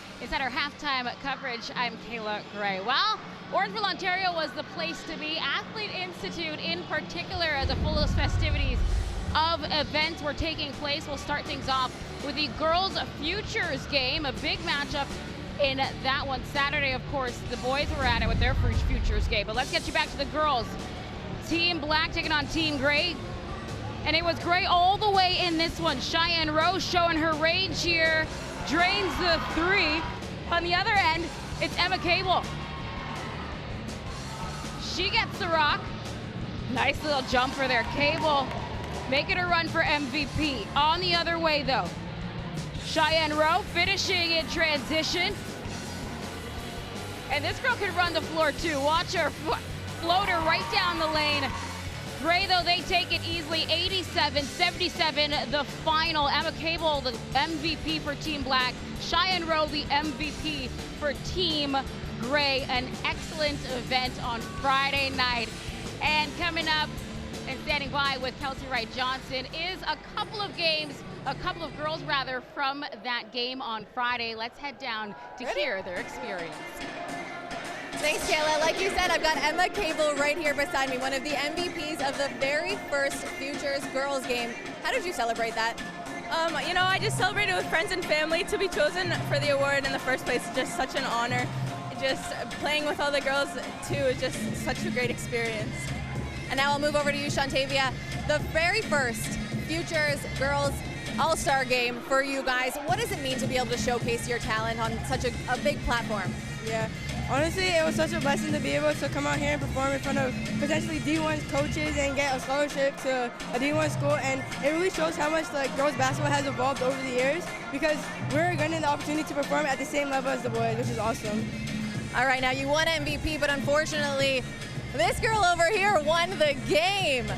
our halftime coverage. I'm Kayla Gray. Well, Orangeville, Ontario was the place to be. Athlete Institute in particular, as the fullest festivities of events were taking place. We'll start things off with the girls' futures game, a big matchup in that one. Saturday, of course, the boys were at it with their futures game. But let's get you back to the girls. Team Black taking on Team Gray. And it was Gray all the way in this one. Cheyenne Rose showing her range here. Drains the three. On the other end, it's Emma Cable. She gets the rock. Nice little jumper there. Cable making a run for MVP. On the other way, though, Cheyenne Rowe finishing in transition. And this girl can run the floor too. Watch her floater right down the lane. Gray, though, they take it easily, 87-77 the final. Emma Cable, the MVP for Team Black. Cheyenne Rowe, the MVP for Team Gray. An excellent event on Friday night. And coming up and standing by with Kelsi Wright Johnson is a couple of girls rather, from that game on Friday. Let's head down to hear their experience. Thanks, Kayla. Like you said, I've got Emma Cable right here beside me, one of the MVPs of the very first Futures girls game. How did you celebrate that? You know, I just celebrated with friends and family. To be chosen for the award in the first place is just such an honor. Just playing with all the girls, too, is just such a great experience. And now I'll move over to you, Shantavia. The very first Futures girls all-star game for you guys. What does it mean to be able to showcase your talent on such a big platform? Yeah, honestly, it was such a blessing to be able to come out here and perform in front of potentially D1 coaches and get a scholarship to a D1 school. And it really shows how much like girls basketball has evolved over the years, because we're getting the opportunity to perform at the same level as the boys, which is awesome. All right, now you won MVP, but unfortunately, this girl over here won the game.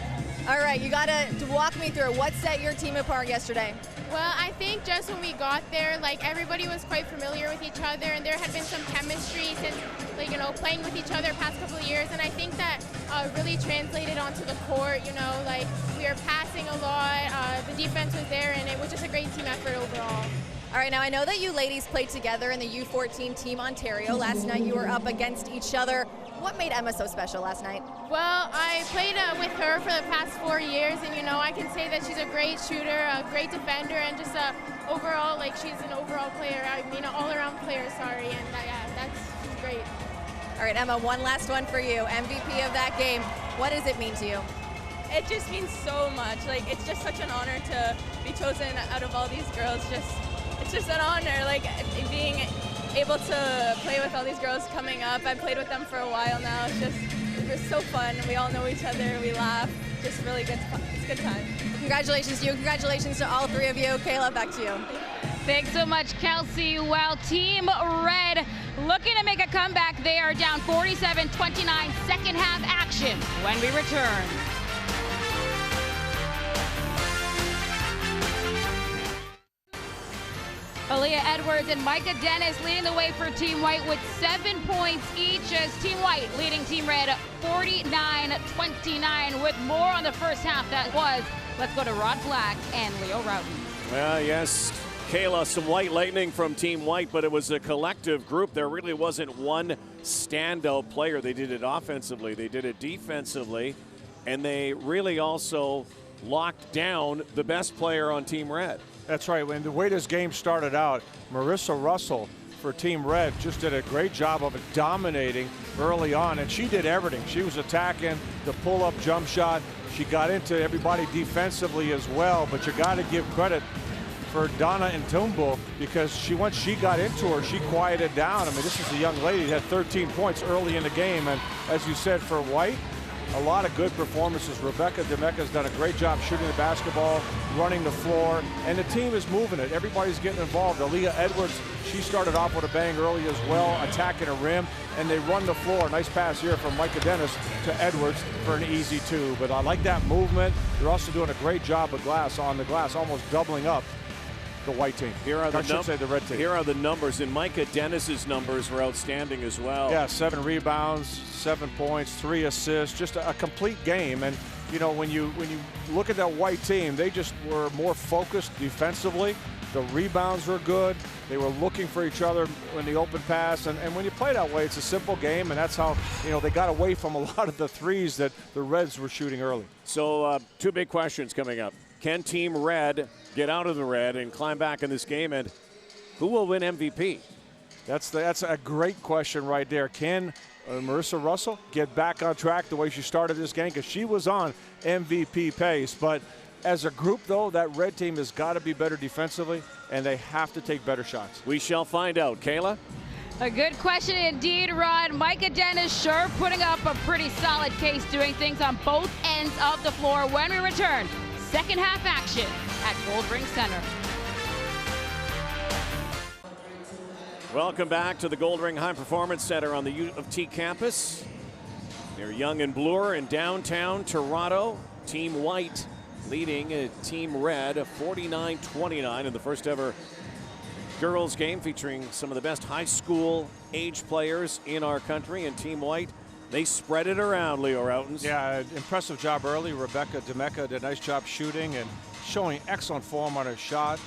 All right, you gotta walk me through what set your team apart yesterday. Well, I think just when we got there, like everybody was quite familiar with each other, and there had been some chemistry since, like, you know, playing with each other past couple of years, and I think that really translated onto the court. You know, like we were passing a lot, the defense was there, and it was just a great team effort overall. All right, now I know that you ladies played together in the U14 Team Ontario. Last night you were up against each other. What made Emma so special last night? Well, I played with her for the past 4 years, and you know, I can say that she's a great shooter, a great defender, and just overall, like she's an overall player. I mean, an all-around player. Sorry, and yeah, she's great. All right, Emma, one last one for you. MVP of that game. What does it mean to you? It just means so much. Like, it's just such an honor to be chosen out of all these girls. It's just an honor, like being able to play with all these girls coming up. I've played with them for a while now. It's just so fun. We all know each other. We laugh. Just really good. It's a good time. Congratulations to you. Congratulations to all three of you. Kayla, back to you. Thanks so much, Kelsi. Well, Team Red looking to make a comeback. They are down 47-29. Second half action when we return. Aliyah Edwards and Micah Dennis leading the way for Team White with 7 points each, as Team White leading Team Red 49-29. With more on the first half, that was. Let's go to Rod Black and Leo Routings. Well, yes, Kayla, some white lightning from Team White, but it was a collective group. There really wasn't one standout player. They did it offensively, they did it defensively, and they really also locked down the best player on Team Red. That's right. When the way this game started out, Marissa Russell for Team Red just did a great job of dominating early on, and she did everything. She was attacking the pull-up jump shot. She got into everybody defensively as well, but you got to give credit for Donna and Tumbo, because once she got into her, she quieted down. I mean, this is a young lady who had 13 points early in the game, and as you said, for White, a lot of good performances. Rebecca DeMecca has done a great job shooting the basketball, running the floor, and the team is moving it. Everybody's getting involved. Aliyah Edwards, she started off with a bang early as well, attacking a rim, and they run the floor. Nice pass here from Micah Dennis to Edwards for an easy two. But I like that movement. They're also doing a great job of on the glass, almost doubling up the white team. Here are the the red team. Here are the numbers, and Micah Dennis's numbers were outstanding as well. Yeah, 7 rebounds, 7 points, 3 assists, just a complete game. And you know, when you look at that white team, they just were more focused defensively. The rebounds were good. They were looking for each other in the open pass. And when you play that way, it's a simple game, and that's how, you know, they got away from a lot of the threes that the Reds were shooting early. So 2 big questions coming up. Can Team Red get out of the red and climb back in this game, and who will win MVP? That's a great question right there. Can Marissa Russell get back on track the way she started this game? Because she was on MVP pace. But as a group, though, that red team has got to be better defensively, and they have to take better shots. We shall find out. Kayla? A good question indeed, Rod. Micah Dennis sure putting up a pretty solid case, doing things on both ends of the floor. When we return, second half action at Goldring Center. Welcome back to the Goldring High Performance Center on the U of T campus. Near Yonge and Bloor in downtown Toronto. Team White leading Team Red 49-29 in the first ever girls game, featuring some of the best high school age players in our country. And Team White, they spread it around, Leo Routings. Yeah, impressive job early. Rebecca Mehcad did a nice job shooting and showing excellent form on her shot.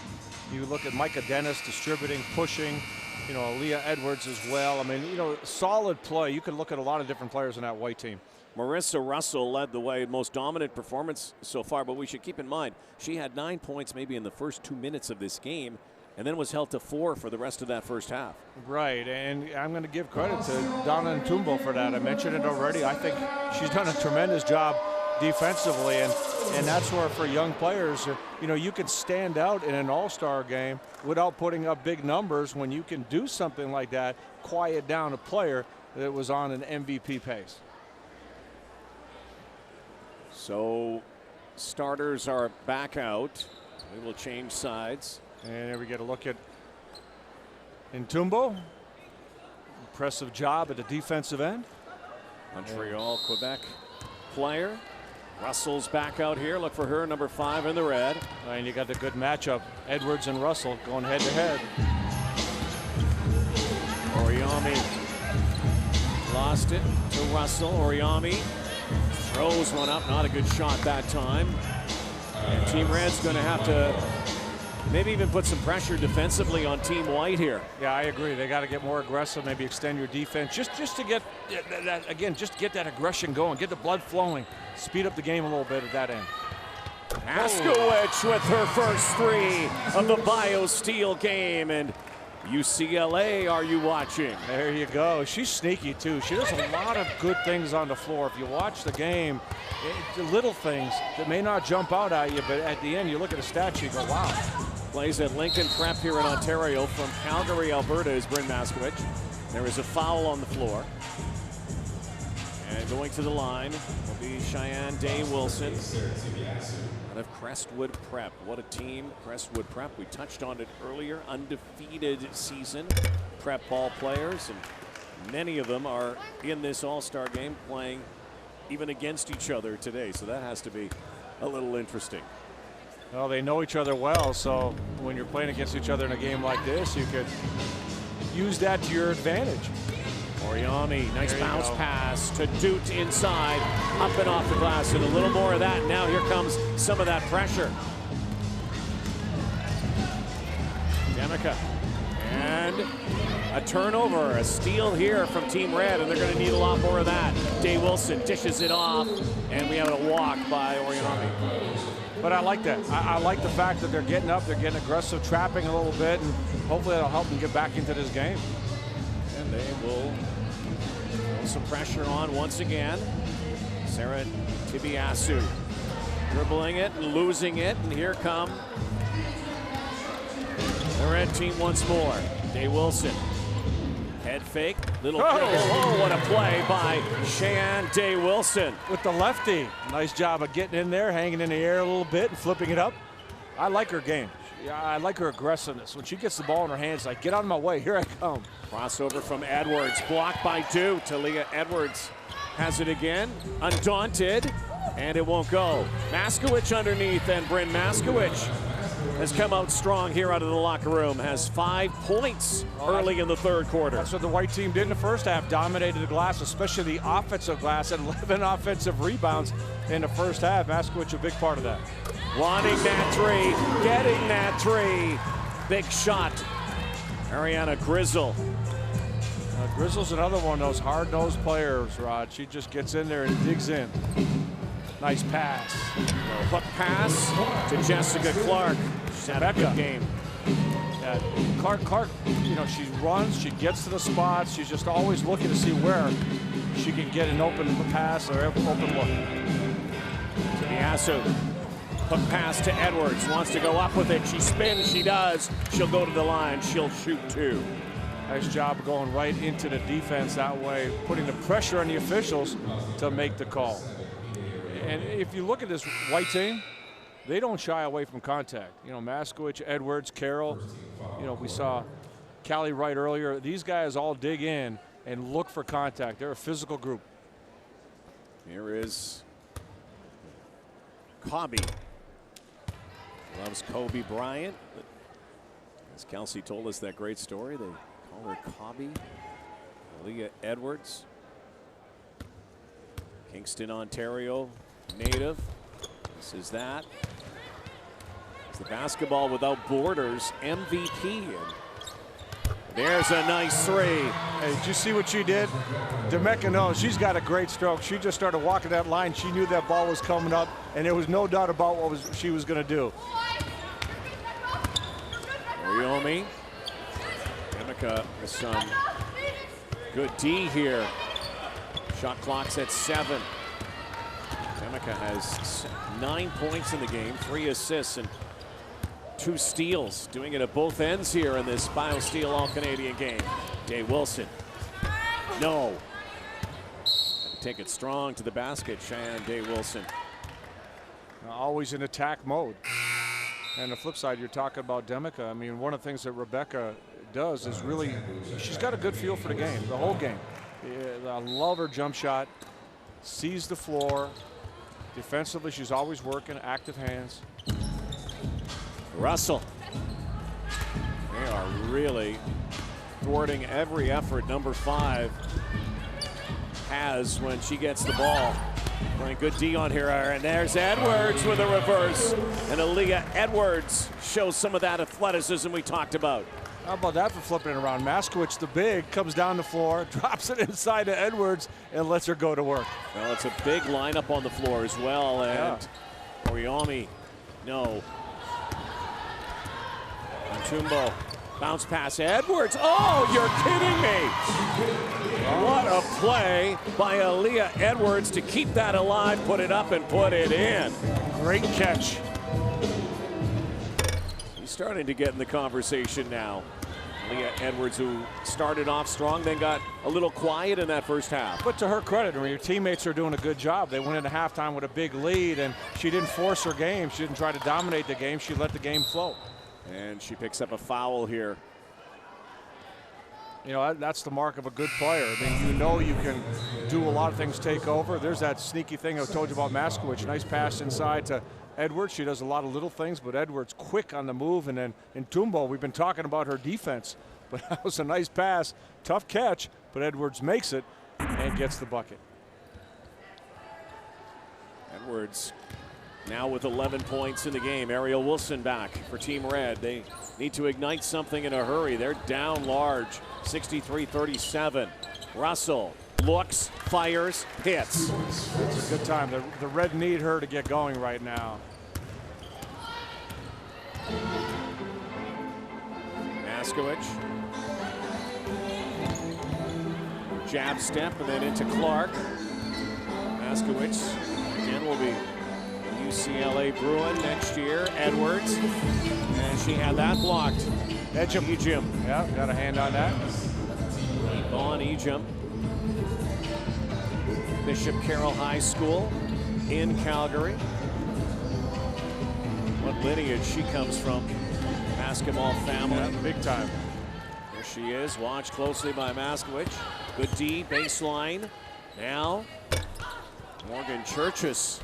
You look at Micah Dennis distributing, pushing, you know, Leah Edwards as well. I mean, you know, solid play. You can look at a lot of different players in that white team. Marissa Russell led the way, most dominant performance so far, but we should keep in mind she had 9 points maybe in the first 2 minutes of this game, and then was held to 4 for the rest of that first half. Right, and I'm going to give credit to Donna Ntumbo for that. I mentioned it already. I think she's done a tremendous job defensively, and that's where for young players, you know, you can stand out in an all-star game without putting up big numbers. When you can do something like that, quiet down a player that was on an MVP pace. So starters are back out. We will change sides. And there we get a look at Ntumbo. Impressive job at the defensive end. Montreal, Quebec player. Russell's back out here. Look for her, number 5 in the red. And you got the good matchup. Edwards and Russell going head to head. Oriami lost it to Russell. Oriami throws one up. Not a good shot that time. And Team Red's going to have to maybe even put some pressure defensively on Team White here. Yeah, I agree. They got to get more aggressive, maybe extend your defense, just to get that, again, just get that aggression going, get the blood flowing, speed up the game a little bit at that end. Maskavich with her first 3 of the BioSteel game, and UCLA, are you watching? There you go. She's sneaky too. She does a lot of good things on the floor. If you watch the game, the little things that may not jump out at you, but at the end you look at the stats, you go, wow. Plays at Lincoln Prep here in Ontario. From Calgary, Alberta is Brynn Maskavich. There is a foul on the floor. And going to the line will be Cheyenne Day Wilson out of Crestwood Prep. What a team, Crestwood Prep. We touched on it earlier. Undefeated season. Prep ball players, and many of them are in this all-star game playing even against each other today. So that has to be a little interesting. Well, they know each other well, so when you're playing against each other in a game like this, you could use that to your advantage. Oriami, nice bounce pass to Doot inside, up and off the glass, and a little more of that. Now here comes some of that pressure. Demica, and a turnover, a steal here from Team Red, and they're going to need a lot more of that. Day Wilson dishes it off, and we have a walk by Oriami. But I like that. I like the fact that they're getting up, they're getting aggressive, trapping a little bit, and hopefully that'll help them get back into this game. And they will put some pressure on once again. Sarah Tibiasu dribbling it and losing it, and here come the red team once more. Day Wilson. Head fake, little dribble. Oh, what a play by Cheyenne Day Wilson. With the lefty. Nice job of getting in there, hanging in the air a little bit and flipping it up. I like her game. Yeah, I like her aggressiveness. When she gets the ball in her hands, like, get out of my way, here I come. Crossover from Edwards, blocked by Duke. Leah Edwards has it again, undaunted, and it won't go. Maskavich underneath, and Brynn Maskavich has come out strong here out of the locker room, has 5 points early in the third quarter. That's what the white team did in the first half, dominated the glass, especially the offensive glass, and 11 offensive rebounds in the first half. Maskavich a big part of that. Wanting that three, getting that three. Big shot. Ariana Grizzle. Grizzle's another one of those hard-nosed players, Rod. She just gets in there and digs in. Nice pass. Hook pass to Jessica Clark. She's had a good game. Yeah, Clark, you know, she runs, she gets to the spots. She's just always looking to see where she can get an open pass or open look. Yasu. Hook pass to Edwards. Wants to go up with it. She spins. She does. She'll go to the line. She'll shoot 2. Nice job going right into the defense that way, putting the pressure on the officials to make the call. And if you look at this white team, they don't shy away from contact. You know, Maskavich, Edwards, Carroll. You know, we saw Callie Wright earlier. These guys all dig in and look for contact. They're a physical group. Here is Cobby. Loves Kobe Bryant. As Kelsi told us that great story, they call her Cobby. Leah Edwards. Kingston, Ontario native. This is that. It's the Basketball Without Borders MVP. And there's a nice three. Hey, did you see what she did? Mehcad knows she's got a great stroke. She just started walking that line. She knew that ball was coming up, and there was no doubt about what she was going to do. Wyoming. Mica with some good D here. Shot clock's at 7. Mica has 9 points in the game, 3 assists and 2 steals. Doing it at both ends here in this BioSteel All-Canadian game. Day Wilson. No. Take it strong to the basket, Cheyenne Day Wilson. Always in attack mode. And the flip side, you're talking about Demica. I mean, one of the things that Rebecca does is really, she's got a good feel for the game, the whole game. I love her jump shot, sees the floor. Defensively, she's always working, active hands. Russell. They are really thwarting every effort number 5 has when she gets the ball. Playing good D on here, and there's Edwards with a reverse. And Aliyah Edwards shows some of that athleticism we talked about. How about that for flipping it around? Maskavich, the big, comes down the floor, drops it inside to Edwards, and lets her go to work. Well, it's a big lineup on the floor as well, and Wyoming, no. Antumbo, bounce pass, Edwards. Oh, you're kidding me. What a play by Aliyah Edwards to keep that alive, put it up and put it in. Great catch. He's starting to get in the conversation now. Leah Edwards, who started off strong, then got a little quiet in that first half. But to her credit, when your teammates are doing a good job, they went into halftime with a big lead, and she didn't force her game. She didn't try to dominate the game. She let the game flow. And she picks up a foul here. You know, that's the mark of a good player. I mean, you know you can do a lot of things, take over. There's that sneaky thing I told you about Maskavich. Nice pass inside to Edwards. She does a lot of little things, but Edwards quick on the move. And then in Tumbo, we've been talking about her defense, but that was a nice pass. Tough catch, but Edwards makes it and gets the bucket. Edwards now with 11 points in the game. Arielle Wilson back for Team Red. They need to ignite something in a hurry. They're down large, 63-37. Russell looks, fires, hits. It's a good time. The Red need her to get going right now. Maskavich. Jab step and then into Clark. Maskavich again will be UCLA Bruin next year. Edwards, and she had that blocked. Ejim. Yeah, got a hand on that. Vaughn Ejim. Bishop Carroll High School in Calgary. What lineage she comes from. Basketball family. Yeah, big time. There she is, watched closely by Maskavich. Good D, baseline. Now, Morgan Churches.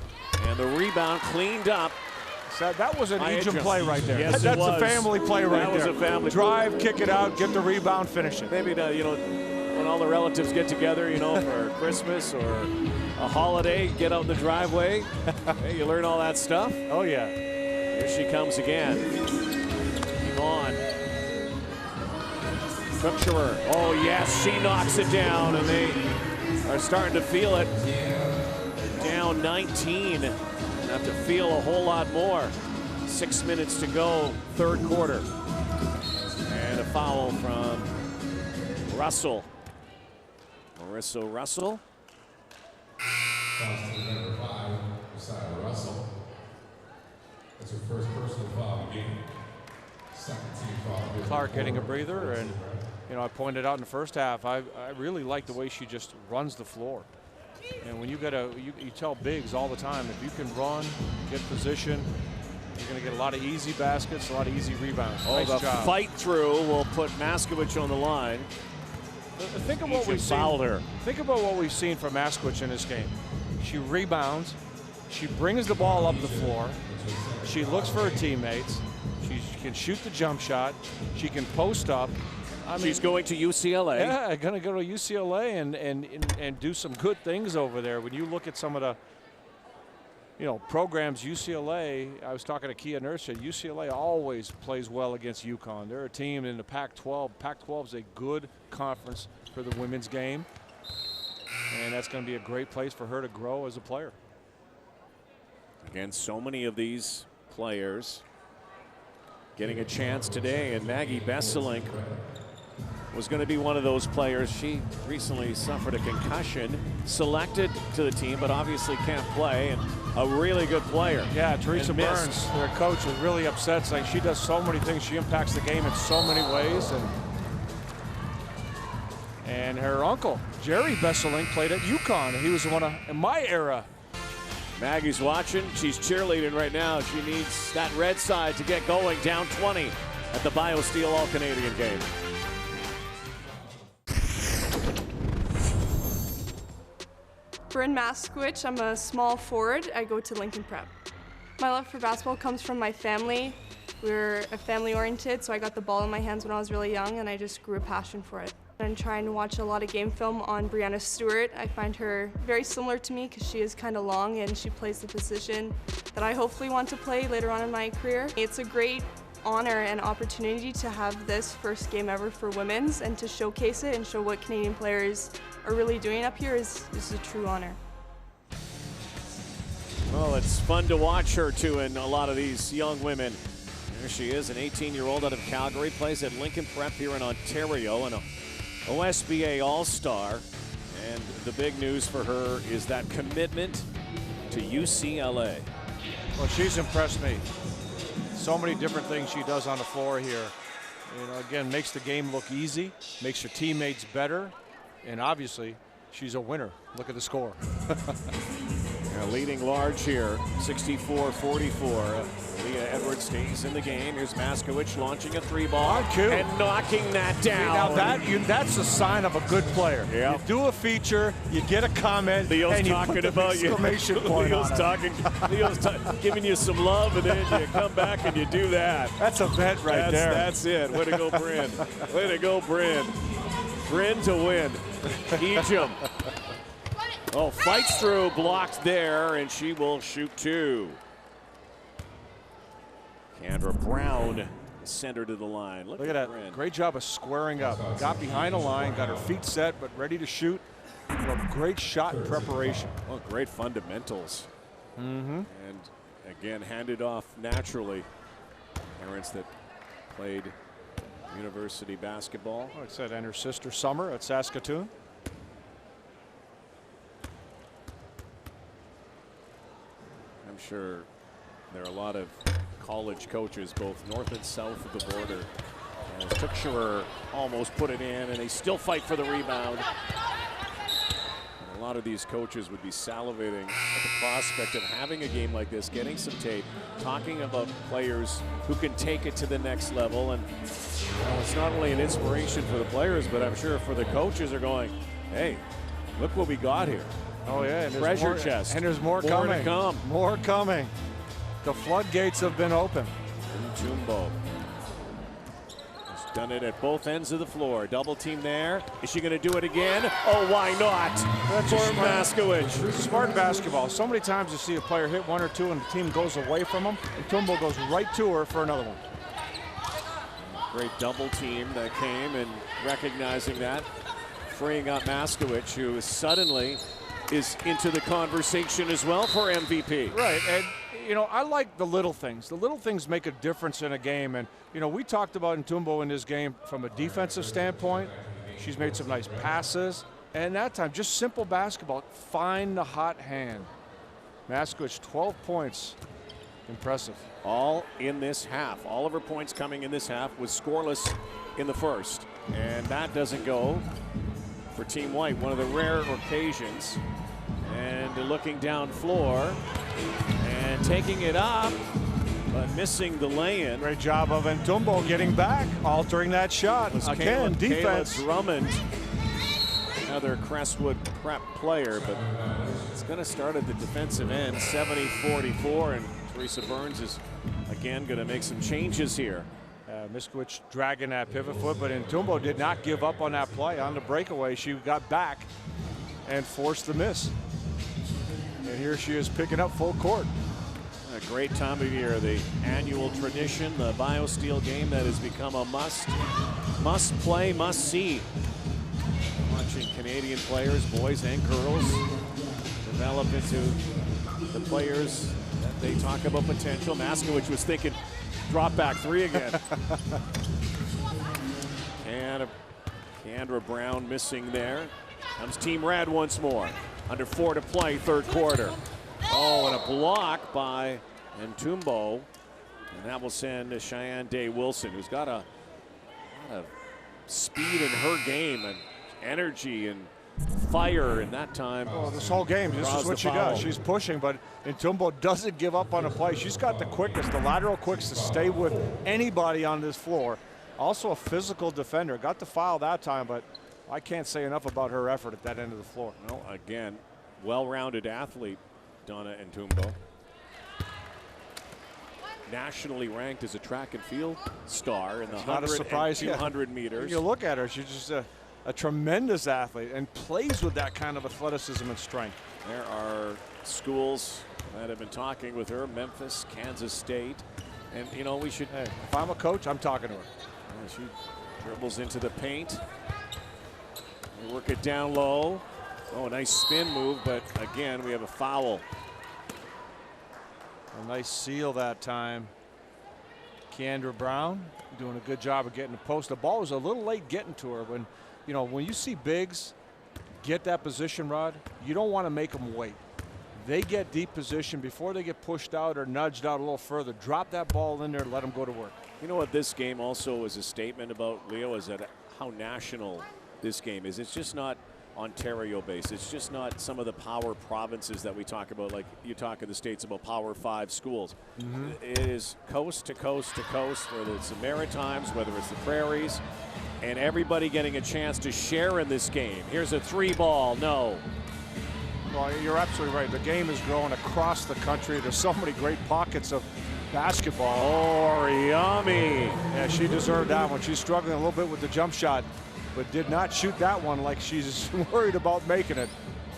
And the rebound cleaned up. That was an Ejim play right there. Yes, That's a family play right there. That was a family Drive, play. kick it out, get the rebound, finish it. Maybe, when all the relatives get together, for Christmas or a holiday, get out in the driveway. Hey, you learn all that stuff. Oh, yeah. Here she comes again. Keep on. Cookcherer. Oh, yes, she knocks it down, and they are starting to feel it. Down 19. Have to feel a whole lot more. 6 minutes to go, third quarter. And a foul from Russell. Marissa Russell. Fouls to number 5, Marissa Russell. That's her first personal foul of the game. Second team foul. Clark getting a breather, and I pointed out in the first half, I really like the way she just runs the floor. And when you tell bigs all the time, if you can run, get position, you're going to get a lot of easy baskets, a lot of easy rebounds. Oh, nice the job. fight through will put Maskavich on the line. Think of what we've seen. Think about what we've seen from Maskavich in this game. She rebounds, she brings the ball up the floor, she looks for her teammates, she can shoot the jump shot, she can post up. She's going to UCLA. Yeah, going to go to UCLA and do some good things over there. When you look at some of the programs, UCLA, I was talking to Kia Nurse, UCLA always plays well against UConn. They're a team in the Pac-12. Pac-12 is a good conference for the women's game, and that's going to be a great place for her to grow as a player. Again, so many of these players getting a chance today, and Maggie Besselink was going to be one of those players. She recently suffered a concussion, selected to the team, but obviously can't play, and a really good player. Yeah, Teresa Burns, their coach, was really upset, saying she does so many things. She impacts the game in so many ways. And her uncle, Jerry Besselink, played at UConn. He was one in my era. Maggie's watching. She's cheerleading right now. She needs that red side to get going. Down 20 at the BioSteel All-Canadian game. Brynn Maskavich. I'm a small forward. I go to Lincoln Prep. My love for basketball comes from my family. We're family-oriented, so I got the ball in my hands when I was really young, and I just grew a passion for it. I'm trying to watch a lot of game film on Breanna Stewart. I find her very similar to me because she is kind of long and she plays the position that I hopefully want to play later on in my career. It's a great honor and opportunity to have this first game ever for women's, and to showcase it and show what Canadian players are really doing up here is a true honor. Well, it's fun to watch her too, and a lot of these young women. There she is, an 18-year-old out of Calgary, plays at Lincoln Prep here in Ontario, and a OSBA All-Star. And the big news for her is that commitment to UCLA. Well, she's impressed me. So many different things she does on the floor here. Again, makes the game look easy, makes her teammates better, and obviously, she's a winner. Look at the score. Leading large here, 64-44. Leah Edwards stays in the game. Here's Maskavich launching a three-ball and knocking that down. Now that's a sign of a good player. Yeah. You do a feature, you get a comment, Leo's and you talking put the about you. exclamation point Leo's on talking. Leo's giving you some love, and then you come back and you do that. That's a bet right there. That's it. Way to go, Brynn. Way to go, Brynn. Brynn to win. Ejim. Oh, fights through, blocked there, and she will shoot two. Deandre Brown sent her to the line. Look at that. Brynn. Great job of squaring up. Got behind the line, got her feet set, but ready to shoot. A great shot preparation. Oh, great fundamentals. And again, handed off naturally. Parents that played university basketball. Like I said, and her sister Summer at Saskatoon. I'm sure there are a lot of college coaches, both north and south of the border. As Cookcherer almost put it in, and they still fight for the rebound. And a lot of these coaches would be salivating at the prospect of having a game like this, getting some tape, talking about players who can take it to the next level. And it's not only an inspiration for the players, but I'm sure for the coaches are going, hey, look what we got here. Oh yeah, and treasure chest. And there's more coming. To come. More coming. The floodgates have been open. Tumbo has done it at both ends of the floor. Double team there. Is she going to do it again? Oh, why not? That's for Maskavich. Smart basketball. So many times you see a player hit one or two and the team goes away from them, and Tumbo goes right to her for another one. Great double team that came, and recognizing that, freeing up Maskavich, who suddenly is into the conversation as well for MVP. Right, and you know, I like the little things. The little things make a difference in a game, and you know, we talked about Ntumbo in this game from a defensive standpoint. She's made some nice passes, and that time, just simple basketball. Find the hot hand. Maskavich, 12 points. Impressive. All in this half. All of her points coming in this half was scoreless in the first, and that doesn't go for Team White. One of the rare occasions. And looking down floor and taking it up, but missing the lay-in. Great job of Ntumbo getting back, altering that shot. Again, defense. Drummond, another Crestwood prep player, but it's going to start at the defensive end, 70-44, and Marissa Burns is again going to make some changes here. Maskavich dragging that pivot foot, but Ntumbo did not give up on that play. On the breakaway, she got back and forced the miss. And here she is picking up full court. A great time of year, the annual tradition, the BioSteel game that has become a must play, must see. Watching Canadian players, boys and girls, develop into the players that they talk about potential. Maskavich was thinking drop back three again. And Deandre Brown missing there. Comes Team Red once more. Under 4 to play, third quarter. Oh, and a block by Ntumbo. And that will send Cheyenne Day Wilson, who's got a lot of speed in her game and energy and fire in that time. Oh, this whole game, this is what she does. She's pushing, but Ntumbo doesn't give up on a play. She's got the quickest, the lateral quicks to stay with anybody on this floor. Also a physical defender. Got the foul that time, but I can't say enough about her effort at that end of the floor. Well, again, well-rounded athlete, Donna Ntumbo. Nationally ranked as a track and field star in the 100 and 200 meters. You look at her, she's just a tremendous athlete and plays with that kind of athleticism and strength. There are schools that have been talking with her, Memphis, Kansas State, and you know, we should. Hey, if I'm a coach, I'm talking to her. She dribbles into the paint. They work it down low. Oh, a nice spin move, but again, we have a foul. A nice seal that time. Deandre Brown doing a good job of getting the post. The ball was a little late getting to her. When, you know, when you see bigs get that position, Rod, you don't want to make them wait. They get deep position before they get pushed out or nudged out a little further. Drop that ball in there and let them go to work. You know what this game also is a statement about, Leo, is that how national this game is. It's just not Ontario based. It's just not some of the power provinces that we talk about, like you talk in the States about Power 5 schools. It is coast to coast to coast, whether it's the Maritimes, whether it's the Prairies, and everybody getting a chance to share in this game. Here's a 3-ball, no. Well, you're absolutely right. The game is growing across the country. There's so many great pockets of basketball. Oriami. Yeah, she deserved that one. She's struggling a little bit with the jump shot, but did not shoot that one like she's worried about making it.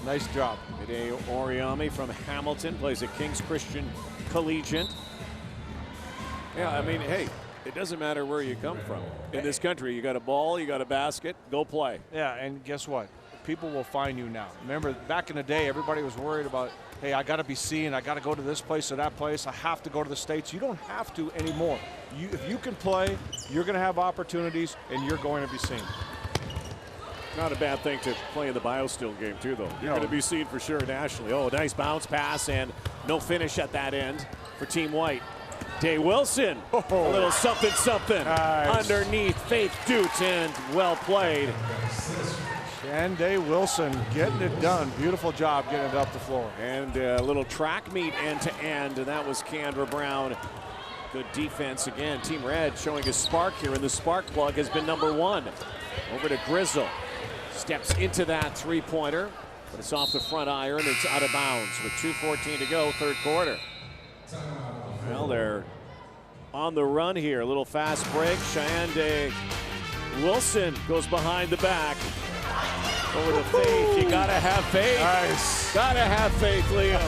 Nice job. Today, Oriami from Hamilton plays at King's Christian Collegiate. Yeah, I mean, hey, it doesn't matter where you come from. In this country, you got a ball, you got a basket, go play. Yeah, and guess what? People will find you now. Remember, back in the day, everybody was worried about, hey, I got to be seen. I got to go to this place or that place. I have to go to the States. You don't have to anymore. If you can play, you're going to have opportunities, and you're going to be seen. Not a bad thing to play in the BioSteel game, too, though. You're going to be seen for sure nationally. Oh, nice bounce pass and no finish at that end for Team White. Day Wilson, a little something, something underneath Faith Dute, and well played. And Day Wilson getting it done. Beautiful job getting it up the floor. And a little track meet end to end, and that was Deandre Brown. Good defense again. Team Red showing a spark here, and the spark plug has been #1. Over to Grizzle. Steps into that three-pointer, but it's off the front iron. It's out of bounds with 2:14 to go, third quarter. Well, they're on the run here. A little fast break. Cheyenne Wilson goes behind the back. Over the faith. You gotta have faith. Nice. Gotta have faith, Leo.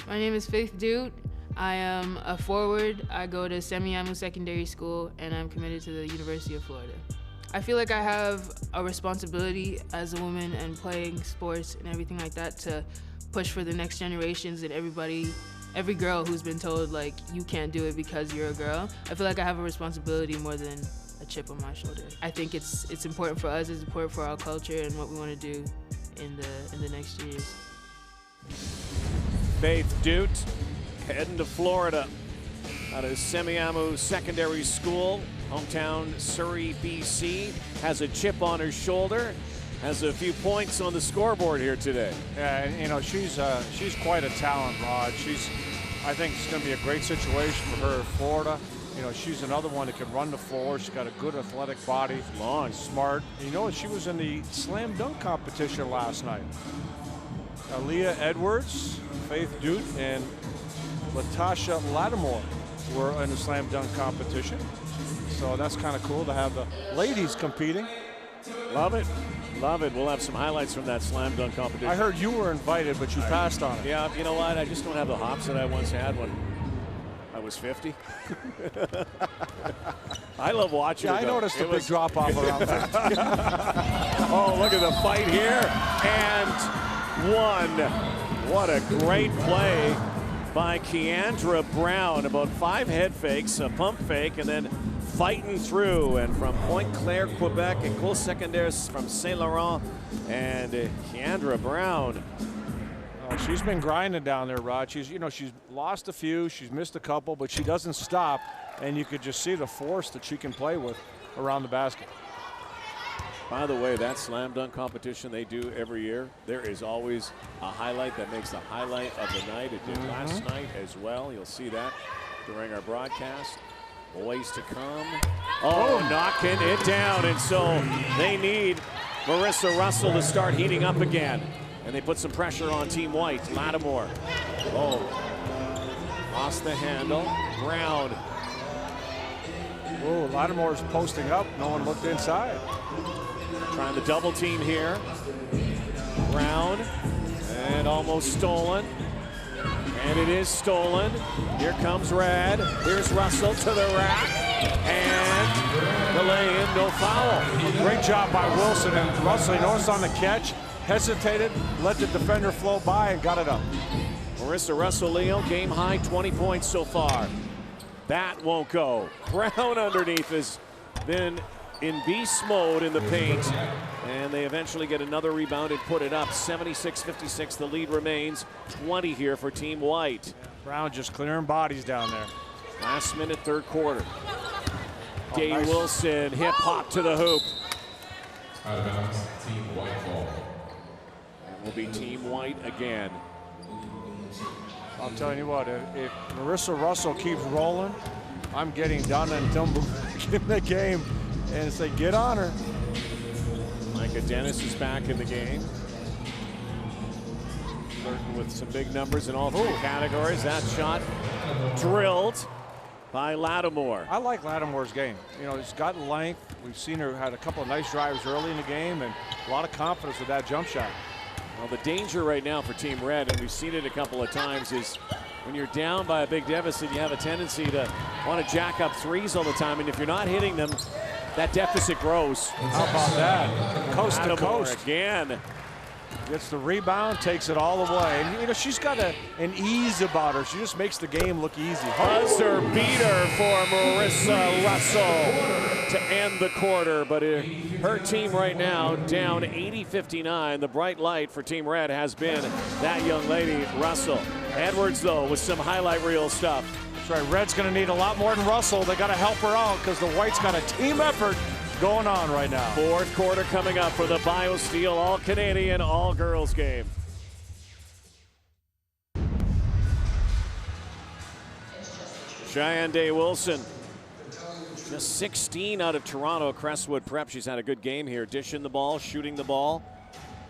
My name is Faith Dude. I am a forward. I go to Semiahmoo Secondary School, and I'm committed to the University of Florida. I feel like I have a responsibility as a woman and playing sports and everything like that to push for the next generations and every girl who's been told like you can't do it because you're a girl. I feel like I have a responsibility more than a chip on my shoulder. I think it's important for us, it's important for our culture and what we want to do in the next years. Faith Dute heading to Florida out of Semiahmoo Secondary School, hometown Surrey, BC. Has a chip on her shoulder, has a few points on the scoreboard here today. Yeah, and you know, she's quite a talent, Rod. I think it's going to be a great situation for her in Florida. You know, she's another one that can run the floor. She's got a good athletic body, long, smart. You know, she was in the slam dunk competition last night. Aliyah Edwards, Faith Dute, and Latasha Lattimore were in the slam dunk competition. So that's kind of cool to have the ladies competing. Love it. Love it. We'll have some highlights from that slam dunk competition. I heard you were invited, but you passed on it. Yeah, you know what? I just don't have the hops that I once had when I was 50. I love watching it. I noticed a big drop off around that. Oh, look at the fight here. And one. What a great play by Deandre Brown. About 5 head fakes, a pump fake, and then fighting through. And from Pointe Claire, Quebec, École Secondaire from Saint Laurent, and Deandre Brown. Oh, she's been grinding down there, Rod. She's lost a few, she's missed a couple, but she doesn't stop. And you could just see the force that she can play with around the basket. By the way, that slam dunk competition they do every year, there is always a highlight that makes the highlight of the night. It did last night as well. You'll see that during our broadcast. Boys to come. Oh, knocking it down. And so they need Marissa Russell to start heating up again. And they put some pressure on Team White. Lattimore. Oh, lost the handle. Brown. Oh, Lattimore's posting up. No one looked inside. Trying the double team here. Brown, and almost stolen. And it is stolen. Here comes Rad. Here's Russell to the rack. And the lay-in, no foul. Great job by Wilson. And Russell, you notice on the catch, hesitated, let the defender flow by, and got it up. Marissa Russell, Leo, game high, 20 points so far. That won't go. Brown underneath has been in beast mode in the paint, and they eventually get another rebound and put it up. 76-56, the lead remains. 20 here for Team White. Brown just clearing bodies down there. Last minute, third quarter. Day nice. Wilson, hip hop to the hoop. Out of bounds, Team White ball. And will be Team White again. I'm telling you what, if Marissa Russell keeps rolling, I'm getting down and tumble in the game and say, get on her. Micah Dennis is back in the game. Flirting with some big numbers in all 3 categories. That shot drilled by Lattimore. I like Lattimore's game. You know, he's got length. We've seen her had a couple of nice drives early in the game and a lot of confidence with that jump shot. Well, the danger right now for Team Red, and we've seen it a couple of times, is when you're down by a big deficit, you have a tendency to want to jack up threes all the time, and if you're not hitting them, that deficit grows. How about that? Coast to coast. Again. Gets the rebound, takes it all the way. And, you know, she's got an ease about her. She just makes the game look easy. Buzzer beater for Marissa Russell to end the quarter. But her team right now down 80-59. The bright light for Team Red has been that young lady, Russell. Edwards, though, with some highlight reel stuff. That's right. Red's going to need a lot more than Russell. They got to help her out because the White's got a team effort going on right now. Fourth quarter coming up for the BioSteel All-Canadian All-Girls game. Cheyenne Wilson, just 16 out of Toronto Crestwood Prep. She's had a good game here, dishing the ball, shooting the ball.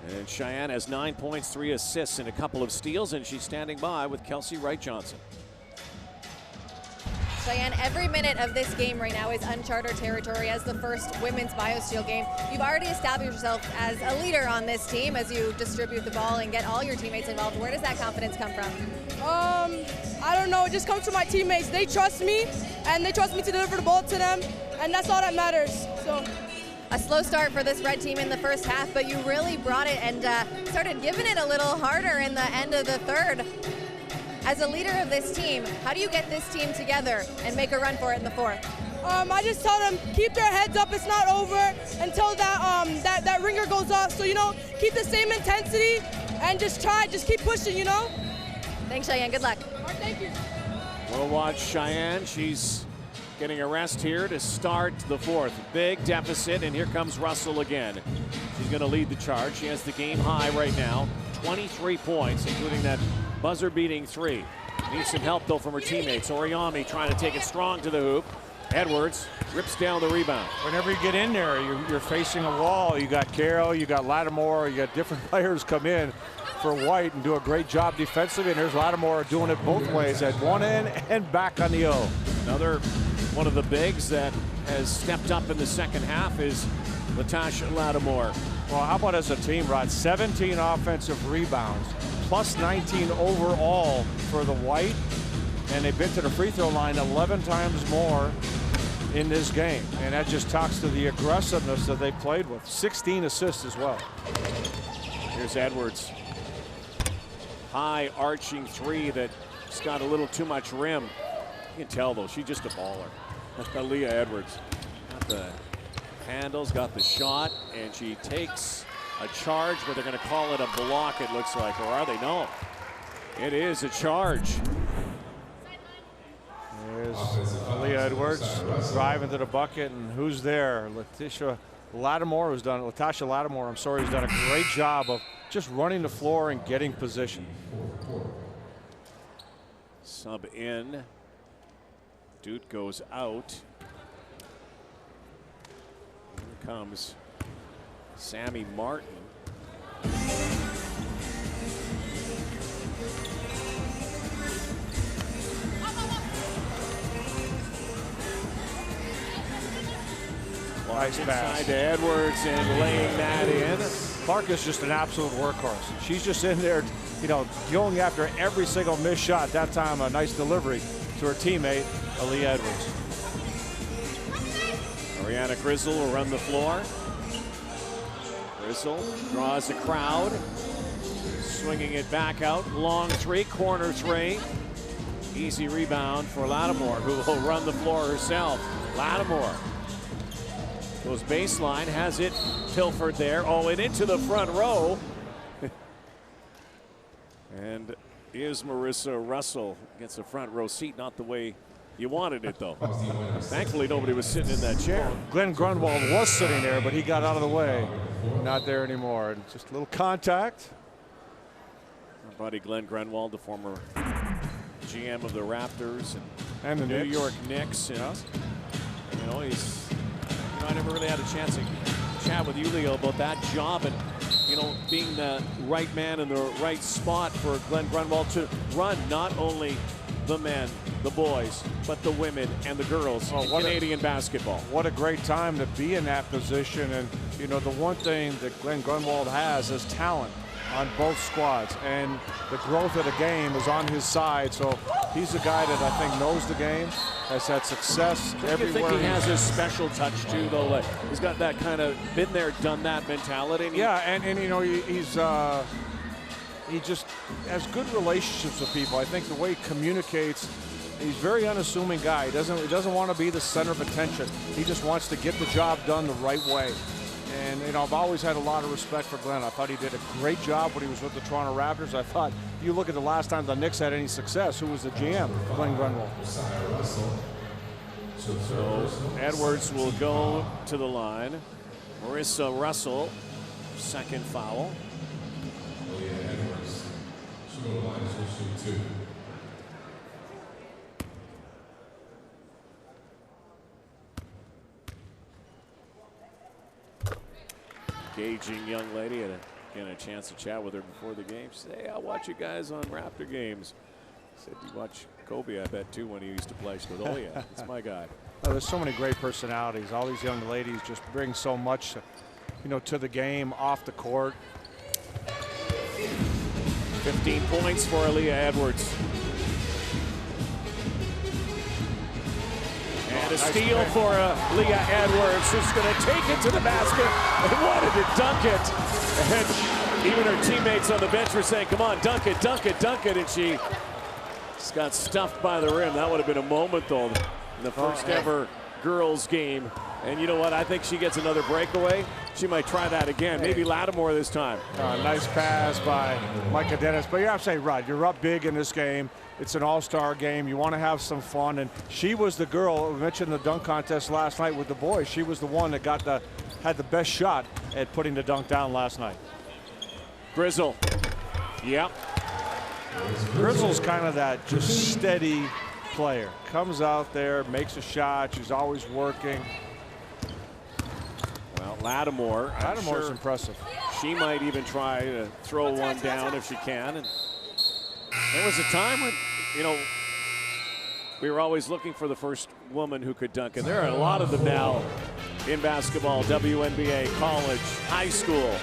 And Cheyenne has 9 points, 3 assists, and a couple of steals, and she's standing by with Kelsi Wright Johnson. Cheyenne, every minute of this game right now is uncharted territory as the first women's BioSteel game. You've already established yourself as a leader on this team as you distribute the ball and get all your teammates involved. Where does that confidence come from? I don't know. It just comes from my teammates. They trust me, and they trust me to deliver the ball to them, and that's all that matters. So. A slow start for this red team in the first half, but you really brought it and started giving it a little harder in the end of the third. As a leader of this team, how do you get this team together and make a run for it in the fourth? I just tell them, keep their heads up, it's not over until that ringer goes off. So, keep the same intensity and just keep pushing, Thanks, Cheyenne, good luck. Thank you. We'll watch Cheyenne. She's getting a rest here to start the fourth. Big deficit, and here comes Russell again. She's going to lead the charge. She has the game high right now, 23 points, including that buzzer-beating 3. Needs some help, though, from her teammates. Oriami trying to take it strong to the hoop. Edwards rips down the rebound. Whenever you get in there, you're facing a wall. You got Carroll, you got Lattimore, you got different players come in for White and do a great job defensively. And there's Lattimore doing it both ways at one end and back on the O. Another one of the bigs that has stepped up in the second half is Latasha Lattimore. Well, how about as a team, Rod? 17 offensive rebounds, plus 19 overall for the White. And they've been to the free throw line 11 times more in this game. And that just talks to the aggressiveness that they played with. 16 assists as well. Here's Edwards. High arching 3 that's got a little too much rim. You can tell, though, she's just a baller. Aliyah Edwards. Got the handles, got the shot, and she takes a charge, but they're going to call it a block, it looks like. Or are they? No. It is a charge. There's Leah Edwards driving to the bucket, and who's there? Latasha Lattimore, who's done a great job of just running the floor and getting position. Sub in. Dude goes out. Here comes Sammy Martin. Nice pass. Inside to Edwards and laying that in. Clark is just an absolute workhorse. She's just in there, going after every single missed shot. That time, a nice delivery to her teammate, Aliyah Edwards. Ariana Grizzle will run the floor. Grizzle draws a crowd. Swinging it back out. Long 3, corner 3. Easy rebound for Lattimore, who will run the floor herself. Lattimore goes baseline, has it pilfered there. Oh, and into the front row. And is Marissa Russell gets a front row seat, not the way you wanted it, though. Thankfully, nobody was sitting in that chair. Glenn Grunwald was sitting there, but he got out of the way. Not there anymore. And just a little contact. Our buddy Glenn Grunwald, the former GM of the Raptors and the New Knicks. York Knicks. And, I never really had a chance to chat with you, Leo, about that job and, being the right man in the right spot for Glenn Grunwald to run not only the men, the boys, but the women and the girls in Canadian basketball. What a great time to be in that position. And, the one thing that Glenn Grunwald has is talent on both squads. And the growth of the game is on his side. So he's a guy that I think knows the game, has had success everywhere. I think he has his special touch, too, though. Like, he's got that kind of been there, done that mentality. Yeah, and he just has good relationships with people. I think the way he communicates, he's a very unassuming guy. He doesn't want to be the center of attention. He just wants to get the job done the right way. And, I've always had a lot of respect for Glenn. I thought he did a great job when he was with the Toronto Raptors. I thought, you look at the last time the Knicks had any success, who was the GM? Glenn Grunwald. So Edwards will go to the line. Marissa Russell, second foul. Leah Edwards. She'll go to the line, she'll shoot 2. Engaging young lady at a Getting a chance to chat with her before the game. She said, hey, I'll watch you guys on Raptor games. I said, you watch Kobe, I bet, too, when he used to play. She goes, oh, yeah, that's my guy. Oh, there's so many great personalities. All these young ladies just bring so much, you know, to the game off the court. 15 points for Aliyah Edwards. And a steal for Leah Edwards, who's going to take it to the basket and wanted to dunk it. And even her teammates on the bench were saying, come on, dunk it, dunk it, dunk it. And she just got stuffed by the rim. That would have been a moment, though, in the first ever girls game. And you know what? I think she gets another breakaway. She might try that again. Maybe Lattimore this time. Nice pass by Micah Dennis. But you have to say, Rod, you're up big in this game. It's an all-star game. You want to have some fun. And she was the girl, we mentioned the dunk contest last night with the boys. She was the one that had the best shot at putting the dunk down last night. Grizzle. Yep. Grizzle's kind of that just steady player. Comes out there, makes a shot. She's always working. Well, Lattimore's sure impressive. She might even try to throw one down if she can. And there was a time when, you know, we were always looking for the first woman who could dunk. And there are a lot of them now in basketball, WNBA, college, high school.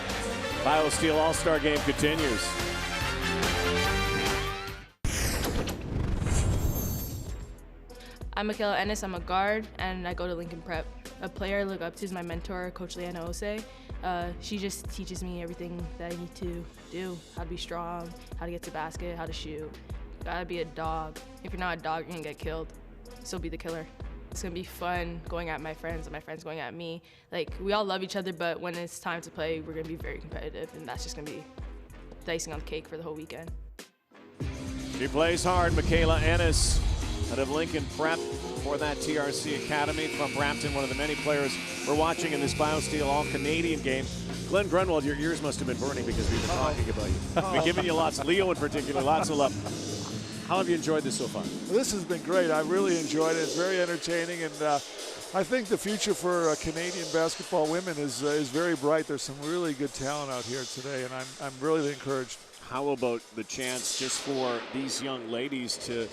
BioSteel All-Star Game continues. I'm Michaela Ennis, I'm a guard, and I go to Lincoln Prep. A player I look up to is my mentor, Coach Leah Edwards. She just teaches me everything that I need to do, how to be strong, how to get to the basket, how to shoot. You gotta be a dog. If you're not a dog, you're gonna get killed. So be the killer. It's gonna be fun going at my friends and my friends going at me. Like, we all love each other, but when it's time to play, we're gonna be very competitive, and that's just gonna be the icing on the cake for the whole weekend. She plays hard, Michaela Ennis, out of Lincoln Prep for that TRC Academy from Brampton, one of the many players we're watching in this BioSteel All-Canadian game. Glenn Grunwald, your ears must have been burning because we've been talking about you. We've been giving you lots, Leo in particular, lots of love. How have you enjoyed this so far? This has been great. I really enjoyed it. It's very entertaining, and I think the future for Canadian basketball women is very bright. There's some really good talent out here today, and I'm really encouraged. How about the chance just for these young ladies to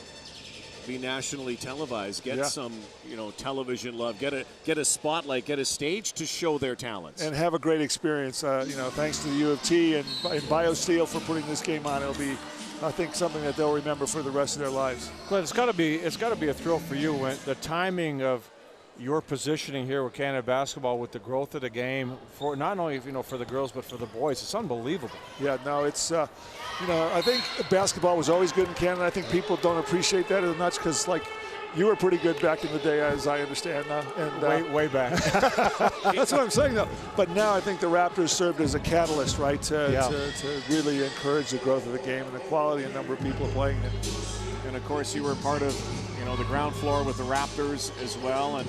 be nationally televised, get some, you know, television love, get a spotlight, get a stage to show their talents, and have a great experience. You know, thanks to the U of T and BioSteel for putting this game on. It'll be, I think, something that they'll remember for the rest of their lives. Glenn, it's got to be a thrill for you when the timing of your positioning here with Canada basketball, with the growth of the game, for not only, you know, for the girls but for the boys. It's unbelievable. Yeah, no, it's you know, I think basketball was always good in Canada. I think people don't appreciate that as much because, like, you were pretty good back in the day, as I understand now. And way back. That's what I'm saying, though. But now I think the Raptors served as a catalyst, right, to really encourage the growth of the game and the quality and number of people playing it. And of course, you were part of, you know, the ground floor with the Raptors as well, and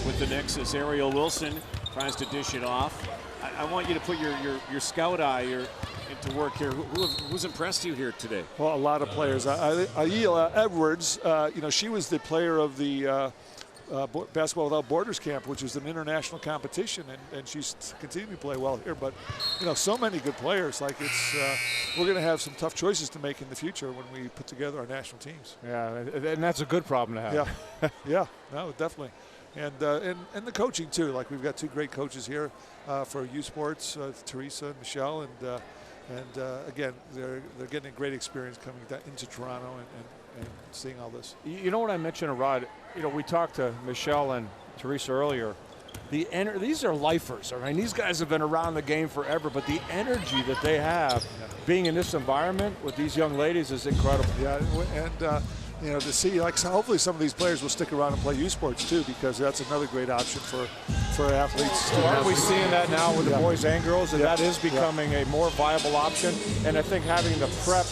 with the Knicks as Arielle Wilson tries to dish it off. I want you to put your scout eye into work here. Who's impressed you here today? Well, a lot of players. Aliyah Edwards, you know, she was the player of the Basketball Without Borders camp, which is an international competition, and she's continuing to play well here. But, you know, so many good players. Like, it's we're going to have some tough choices to make in the future when we put together our national teams. Yeah, and that's a good problem to have. Yeah, yeah, no, definitely. And the coaching too. Like, we've got two great coaches here for U Sports, Teresa and Michelle, and again, they're getting a great experience coming into Toronto and seeing all this. You know what I mentioned, Rod? You know, we talked to Michelle and Teresa earlier. These are lifers. I mean, these guys have been around the game forever, but the energy that they have being in this environment with these young ladies is incredible. Yeah, and you know, to see, like, so hopefully some of these players will stick around and play U Sports too, because that's another great option for athletes. Aren't we seeing that now with the boys and girls? And that is becoming a more viable option. And I think having the prep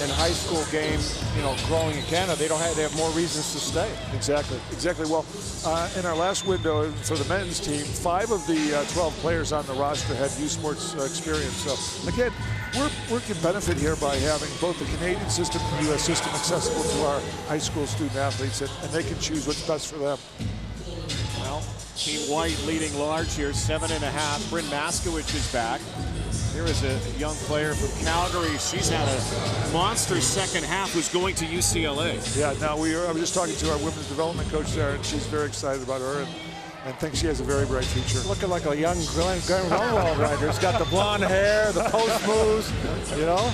and high school game, you know, growing in Canada, they have more reasons to stay. Exactly. Well, in our last window for the men's team, 5 of the 12 players on the roster had U Sports experience. So again, we can benefit here by having both the Canadian system and the U.S. system accessible to our high school student athletes, and they can choose what's best for them. Well, Team White leading large here, 7.5. Brynn Maskavich is back. Here is a young player from Calgary. She's had a monster second half who's going to UCLA. Yeah, now I was just talking to our women's development coach there, and she's very excited about her and thinks she has a very bright future. Looking like a young Glenn Grunwald right there. She's got the blonde hair, the post moves, you know.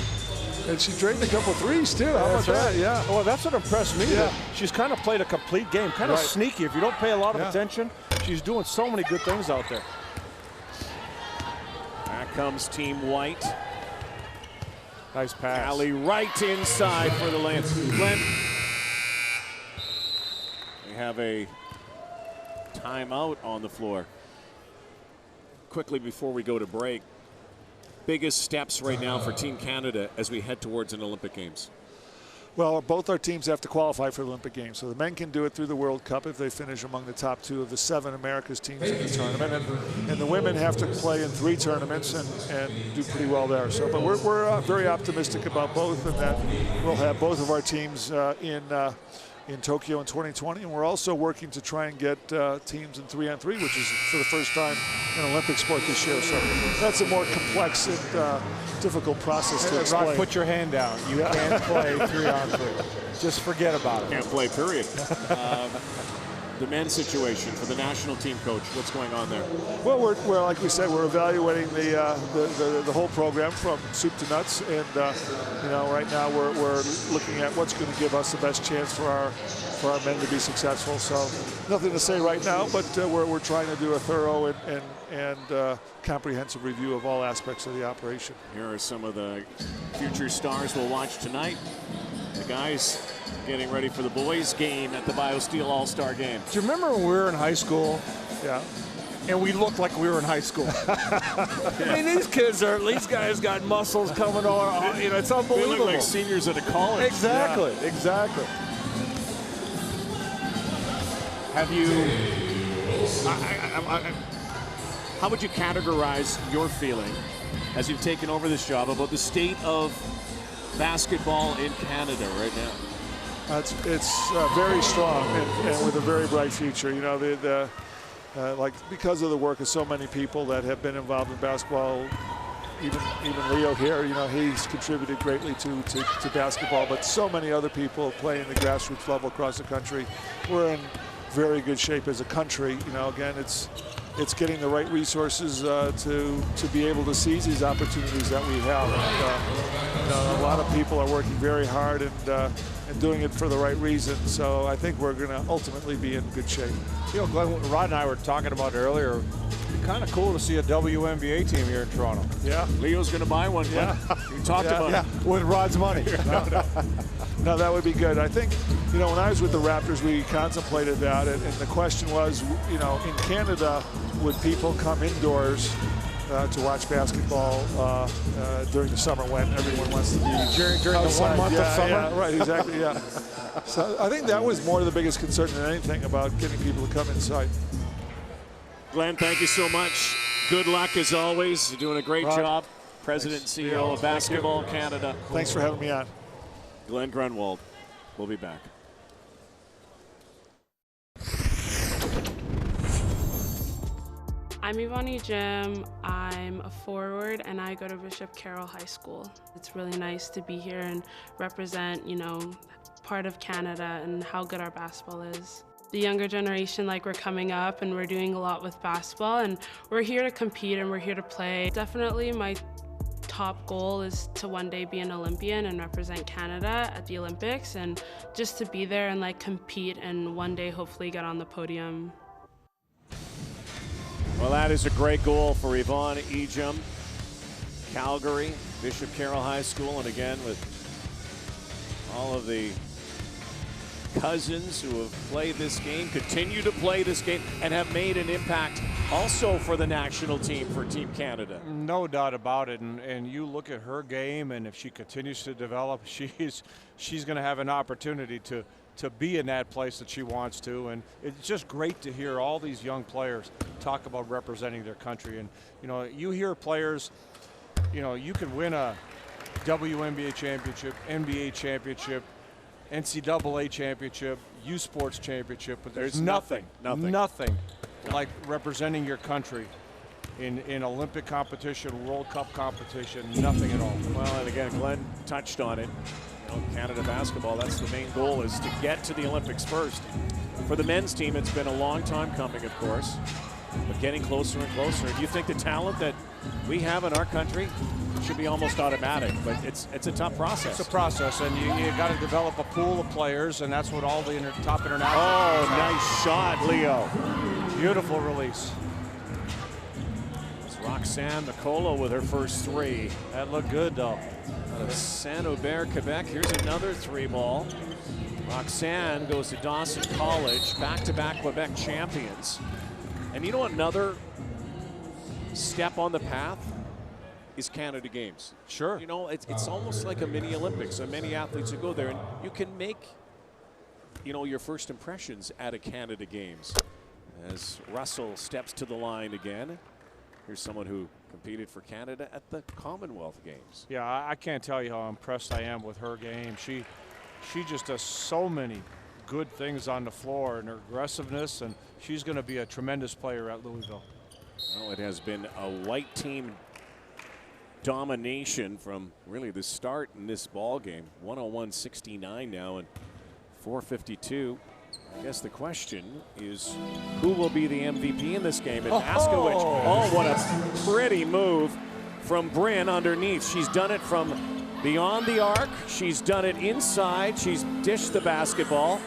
And she drained a couple threes, too. How about that? Yeah. Well, that's what impressed me. Yeah. She's kind of played a complete game, kind of sneaky. If you don't pay a lot of attention, she's doing so many good things out there. Back comes Team White. Nice pass. Allie right inside for the layup. Glenn, we have a timeout on the floor. Quickly before we go to break, biggest steps right now for Team Canada as we head towards an Olympic Games? Well, both our teams have to qualify for the Olympic Games. So the men can do it through the World Cup if they finish among the top 2 of the 7 America's teams in the tournament. And the women have to play in 3 tournaments and do pretty well there. So, but we're very optimistic about both, and that we'll have both of our teams in Tokyo in 2020, and we're also working to try and get teams in 3-on-3, which is for the first time in Olympic sport this year. So that's a more complex and difficult process to explain. Rod, put your hand down. You can't play 3-on-3. Just forget about it. Can't play, period. The men's situation for the national team coach, what's going on there? Well, we're like we said, we're evaluating the whole program from soup to nuts, and you know, right now we're looking at what's going to give us the best chance for our men to be successful. So nothing to say right now, but we're trying to do a thorough and comprehensive review of all aspects of the operation. Here are some of the future stars we'll watch tonight. The guys getting ready for the boys' game at the BioSteel All-Star Game. Do you remember when we were in high school? Yeah. And we looked like we were in high school. I mean, these guys got muscles coming on. You know, it's unbelievable. They look like seniors at a college. Exactly, exactly. Have you? How would you categorize your feeling as you've taken over this job about the state of basketball in Canada right now? It's very strong and with a very bright future. You know, like because of the work of so many people that have been involved in basketball, even Leo here, you know, he's contributed greatly to basketball, but so many other people playing the grassroots level across the country. We're in very good shape as a country. You know, again, it's getting the right resources to be able to seize these opportunities that we have. And, you know, a lot of people are working very hard and doing it for the right reasons. So I think we're going to ultimately be in good shape. You know, Glenn, Rod and I were talking about earlier. It'd be kind of cool to see a WNBA team here in Toronto. Yeah, Leo's going to buy one. Yeah, we talked about it with Rod's money. No, that would be good. I think, you know, when I was with the Raptors, we contemplated that, and the question was, you know, in Canada, would people come indoors to watch basketball during the summer when everyone wants to be during the 1 month of summer? Yeah, right, exactly, yeah. So I think that was more the biggest concern than anything about getting people to come inside. Glenn, thank you so much. Good luck as always. You're doing a great job. President and CEO of Basketball Canada. Thanks for having me on. Glenn Grunwald. We'll be back. I'm Ivani Jim. I'm a forward and I go to Bishop Carroll High School. It's really nice to be here and represent, you know, part of Canada and how good our basketball is. The younger generation, like, we're coming up and we're doing a lot with basketball and we're here to compete and we're here to play. Definitely my top goal is to one day be an Olympian and represent Canada at the Olympics, and just to be there and like compete and one day hopefully get on the podium. Well, that is a great goal for Yvonne Ejim. Calgary, Bishop Carroll High School, and again with all of the cousins who have played this game, continue to play this game, and have made an impact also for the national team, for Team Canada. No doubt about it, and you look at her game, and if she continues to develop, she's going to have an opportunity to be in that place that she wants to. And it's just great to hear all these young players talk about representing their country. And, you know, you hear players, you know, you can win a WNBA championship, NBA championship, NCAA championship, U Sports championship, but there's nothing like representing your country in Olympic competition, World Cup competition, nothing at all. Well, and again, Glenn touched on it. You know, Canada basketball, that's the main goal, is to get to the Olympics first. For the men's team, it's been a long time coming, of course, but getting closer and closer. Do you think the talent that we have in our country should be almost automatic, but it's a tough process. It's a process, and you got to develop a pool of players, and that's what all the top international. Oh, nice shot, Leo. Beautiful release. It's Roxanne Nicola with her first three. That looked good, though. Out of Saint-Aubert, Quebec. Here's another three ball. Roxanne goes to Dawson College, back-to-back Quebec champions. And you know, another step on the path is Canada Games. Sure. You know, it's almost like a mini Olympics. So many athletes who go there, and you can make, you know, your first impressions at a Canada Games. As Russell steps to the line again. Here's someone who competed for Canada at the Commonwealth Games. Yeah, I can't tell you how impressed I am with her game. She just does so many good things on the floor, and her aggressiveness, and she's going to be a tremendous player at Louisville. Well, it has been a white team domination from really the start in this ball game. 101-69 now and 4:52. I guess the question is, who will be the MVP in this game? And Maskavich, oh, what a pretty move from Brynn underneath. She's done it from beyond the arc. She's done it inside. She's dished the basketball.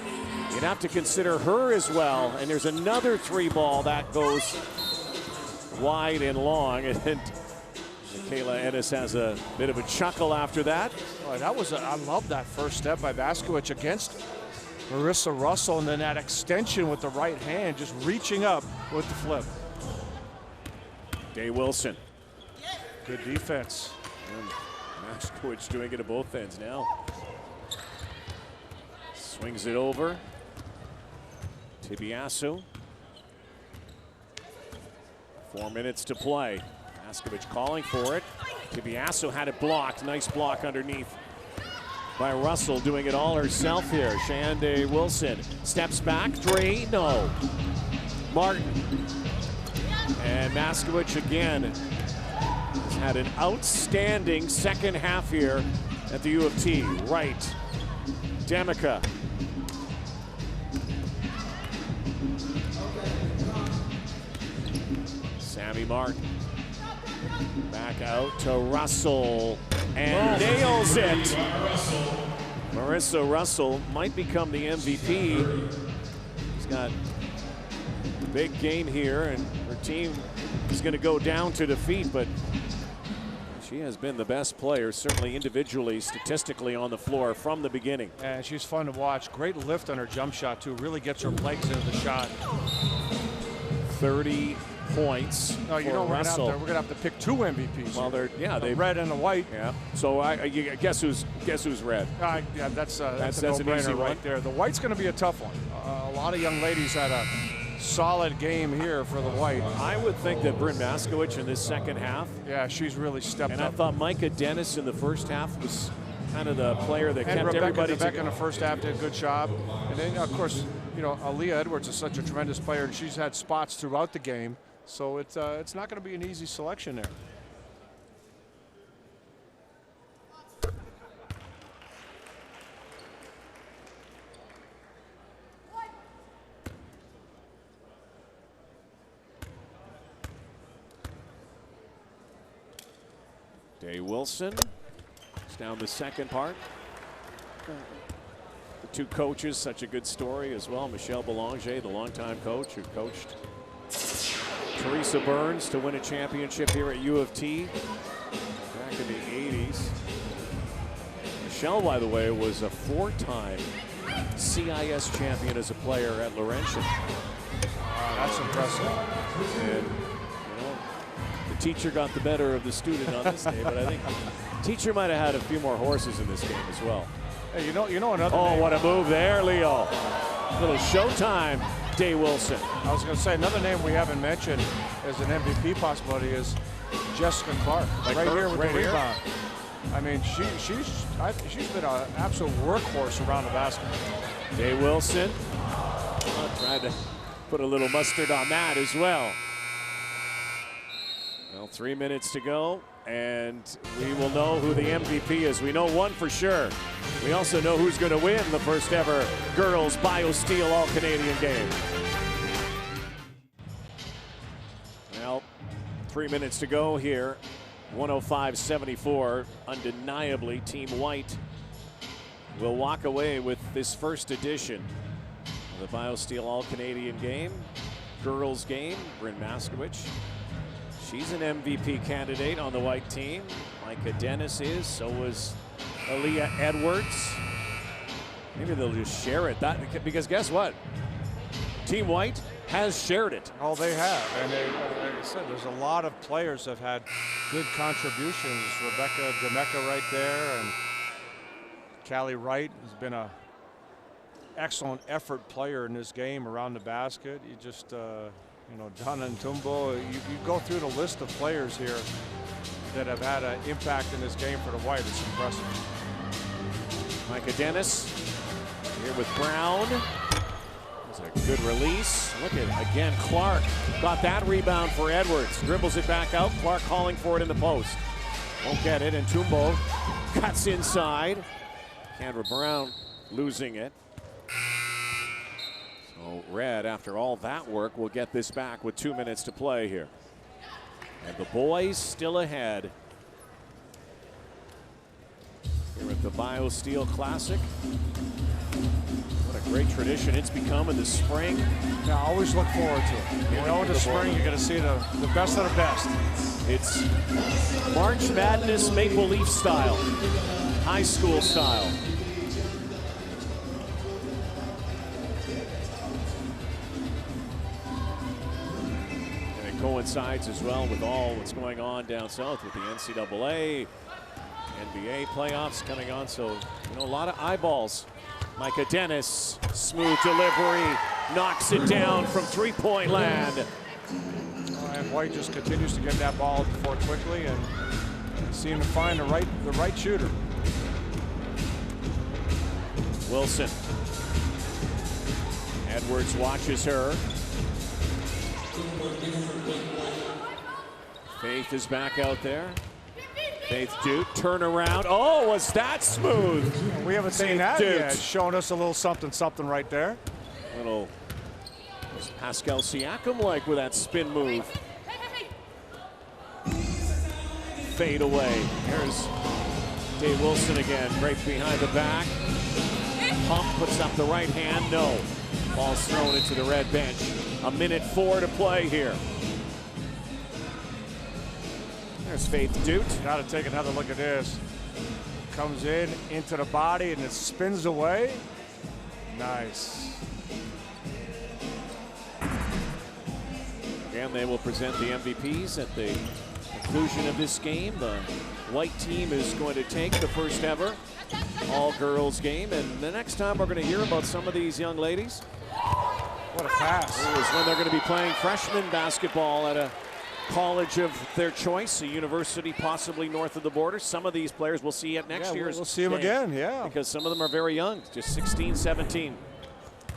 You'd have to consider her as well. And there's another three ball that goes wide and long. And Michaela Ennis has a bit of a chuckle after that. Oh, I love that first step by Maskavich against Marissa Russell, and then that extension with the right hand, just reaching up with the flip. Day Wilson. Good defense. And Maskavich doing it at both ends now. Swings it over. Tibiasu. 4 minutes to play. Maskavich calling for it. Tibiasu had it blocked. Nice block underneath by Russell, doing it all herself here. Arielle Wilson steps back. Dre, no. Martin. And Maskavich again has had an outstanding second half here at the U of T. Right. Demica. Sammy Martin. Back out to Russell and nails it. Marissa Russell might become the MVP. She's got a big game here, and her team is going to go down to defeat, but she has been the best player, certainly individually, statistically on the floor from the beginning. And she's fun to watch. Great lift on her jump shot, too. Really gets her legs into the shot. 30 points. No, you know, we're gonna have to pick two MVPs. Well, the red and the white. Yeah. So I guess who's red? Yeah, that's an easy right one there. The white's going to be a tough one. A lot of young ladies had a solid game here for the white. I would think that Brynn Maskavich in this second half. Yeah, she's really stepped up. And I thought Micah Dennis in the first half was kind of the player that kept everybody together. Rebecca in the first half did a good job. And then, of course, you know, Aliyah Edwards is such a tremendous player, and she's had spots throughout the game. So it's not going to be an easy selection there. Day Wilson. It's down the second part. The two coaches, such a good story as well. Michelle Belanger, the longtime coach who coached Teresa Burns to win a championship here at U of T back in the 80s. Michelle, by the way, was a 4-time CIS champion as a player at Laurentian. That's impressive. And you know, the teacher got the better of the student on this day, but I think the teacher might have had a few more horses in this game as well. Hey, you know another. Oh, what a move there, Leo. Little showtime. Day Wilson. I was going to say another name we haven't mentioned as an MVP possibility is Jessica Clark. Right here with the rebound. I mean, she's been an absolute workhorse around the basket. Day Wilson tried to put a little mustard on that as well. Well, 3 minutes to go, and we will know who the MVP is. We know one for sure. We also know who's going to win the first ever girls BioSteel All-Canadian game. Well, 3 minutes to go here. 105-74. Undeniably, Team White will walk away with this first edition of the BioSteel All-Canadian game. Girls game, Brynn Maskavich. She's an MVP candidate on the white team. Micah Dennis is, so was Aliyah Edwards. Maybe they'll just share it. Because guess what? Team White has shared it. Oh, they have. And like I said, there's a lot of players that have had good contributions. Rebecca DeMecca right there, and Callie Wright has been a excellent effort player in this game around the basket. You just, you know, Donna and Tumbo, you go through the list of players here that have had an impact in this game for the White. It's impressive. Micah Dennis here with Brown. That's a good release. Look at, again, Clark got that rebound for Edwards. Dribbles it back out. Clark calling for it in the post. Won't get it, and Tumbo cuts inside. Kendra Brown losing it. So Red, after all that work, will get this back with 2 minutes to play here. And the boys still ahead here at the BioSteel Classic. What a great tradition it's become in the spring. Yeah, I always look forward to it. You know, in the spring, you're going to see the best of the best. It's March Madness Maple Leaf style, high school style. Coincides as well with all what's going on down south with the NCAA, NBA playoffs coming on, so you know, a lot of eyeballs. Micah Dennis, smooth delivery, knocks it down from three-point land. And White just continues to get that ball forward quickly and seem to find the right shooter. Wilson. Edwards watches her. Faith is back out there. Faith Duke, turn around. Oh, was that smooth? We haven't seen that yet. Showing us a little something right there. Little Pascal Siakam-like with that spin move. Fade away. Here's Dave Wilson again. Break behind the back. Pump puts up the right hand. No. Ball's thrown into the red bench. 1:04 to play here. There's Faith Duke. Got to take another look at this. Comes in into the body and it spins away. Nice. Again, they will present the MVPs at the conclusion of this game. The white team is going to take the first ever all-girls game, and the next time we're going to hear about some of these young ladies. What a pass. Is when they're going to be playing freshman basketball at a college of their choice, a university possibly north of the border. Some of these players we'll see at next year's we'll see them again, yeah. Because some of them are very young, just 16, 17.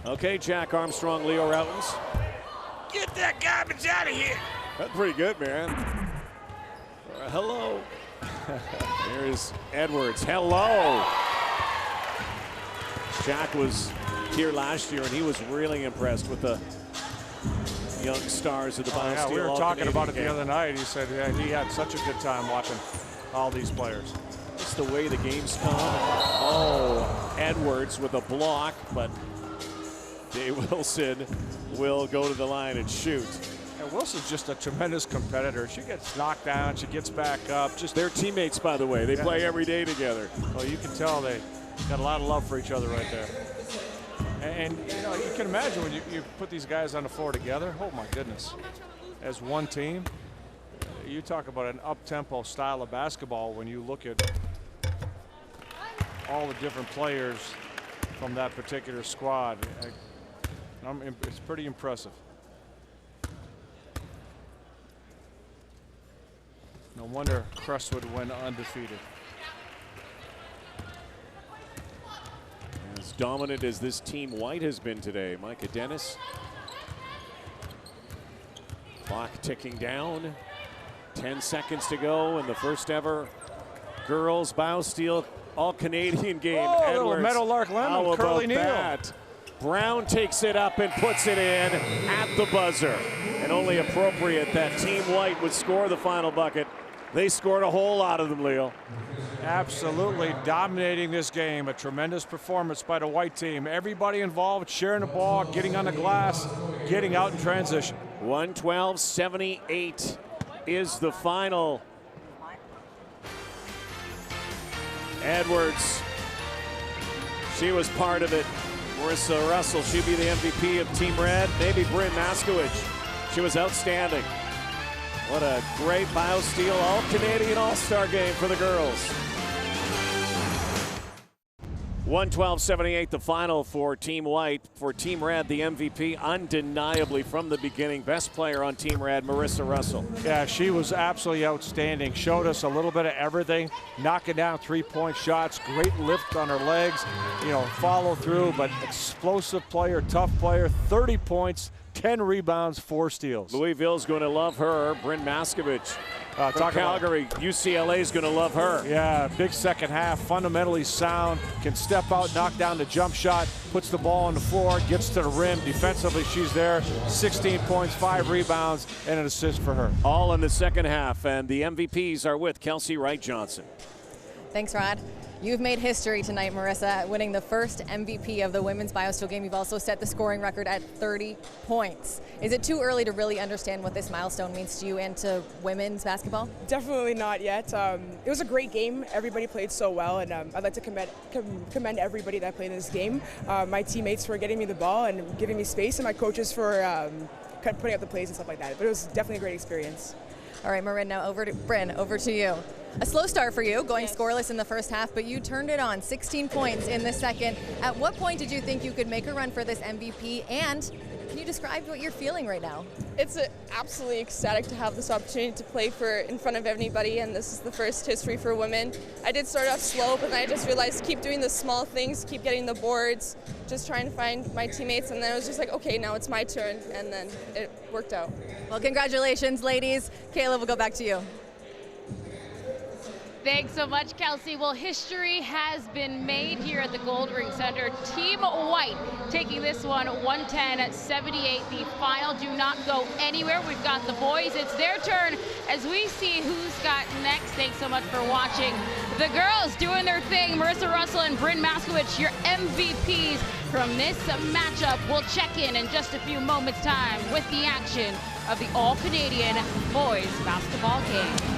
Okay, Jack Armstrong, Leo Routings. Get that garbage out of here. That's pretty good, man. Hello. There's Edwards. Hello. Jack was here last year, and he was really impressed with the young stars of the BioSteel. Yeah, we were talking about it the other night. He said he had such a good time watching all these players. Just the way the game's come. Oh, Edwards with a block, but Dave Wilson will go to the line and shoot. And Wilson's just a tremendous competitor. She gets knocked down, she gets back up. Just they're teammates, by the way. They play every day together. Oh, you can tell they got a lot of love for each other right there. And you know, you can imagine when you put these guys on the floor together. Oh my goodness! As one team, you talk about an up-tempo style of basketball. When you look at all the different players from that particular squad, it's pretty impressive. No wonder Crestwood went undefeated. As dominant as this team white has been today. Micah Dennis. Clock ticking down. 10 seconds to go in the first ever girls BioSteel All-Canadian game. Oh, Edwards, little Meadowlark Lemon, how curly about kneel. that? Brown takes it up and puts it in at the buzzer. And only appropriate that Team White would score the final bucket. They scored a whole lot of them, Leo. Absolutely dominating this game. A tremendous performance by the white team. Everybody involved, sharing the ball, getting on the glass, getting out in transition. 112-78 is the final. Edwards, she was part of it. Marissa Russell, she'd be the MVP of Team Red. Maybe Brynn Maskavich. She was outstanding. What a great BioSteel All-Canadian All-Star game for the girls. 112-78, the final for Team White. For Team Red, the MVP undeniably from the beginning. Best player on Team Red, Marissa Russell. Yeah, she was absolutely outstanding. Showed us a little bit of everything. Knocking down three-point shots. Great lift on her legs. You know, follow through, but explosive player, tough player. 30 points, 10 rebounds, 4 steals. Louisville's going to love her. Brynn Maskavich. From Calgary, UCLA's going to love her. Yeah, big second half, fundamentally sound, can step out, knock down the jump shot, puts the ball on the floor, gets to the rim. Defensively, she's there. 16 points, 5 rebounds, and an assist for her. All in the second half, and the MVPs are with Kelsi Wright Johnson. Thanks, Rod. You've made history tonight, Marissa, winning the first MVP of the women's BioSteel game. You've also set the scoring record at 30 points. Is it too early to really understand what this milestone means to you and to women's basketball? Definitely not yet. It was a great game. Everybody played so well, and I'd like to commend everybody that played in this game. My teammates for getting me the ball and giving me space, and my coaches for putting up the plays and stuff like that. But it was definitely a great experience. All right, Marin, now over to Brynn, over to you. A slow start for you, going scoreless in the first half, but you turned it on, 16 points in the second. At what point did you think you could make a run for this MVP, and can you describe what you're feeling right now? It's absolutely ecstatic to have this opportunity to play in front of anybody, and this is the first history for women. I did start off slow, but then I just realized keep doing the small things, keep getting the boards, just trying to find my teammates, and then it was just like, okay, now it's my turn, and then it worked out. Well, congratulations, ladies. Kayla, we'll go back to you. Thanks so much, Kelsi. Well, history has been made here at the Goldring Center. Team White taking this one 110-78. The final. Do not go anywhere. We've got the boys. It's their turn as we see who's got next. Thanks so much for watching. The girls doing their thing. Marissa Russell and Brynn Maskavich, your MVPs from this matchup. We'll check in just a few moments' time with the action of the All-Canadian boys basketball game.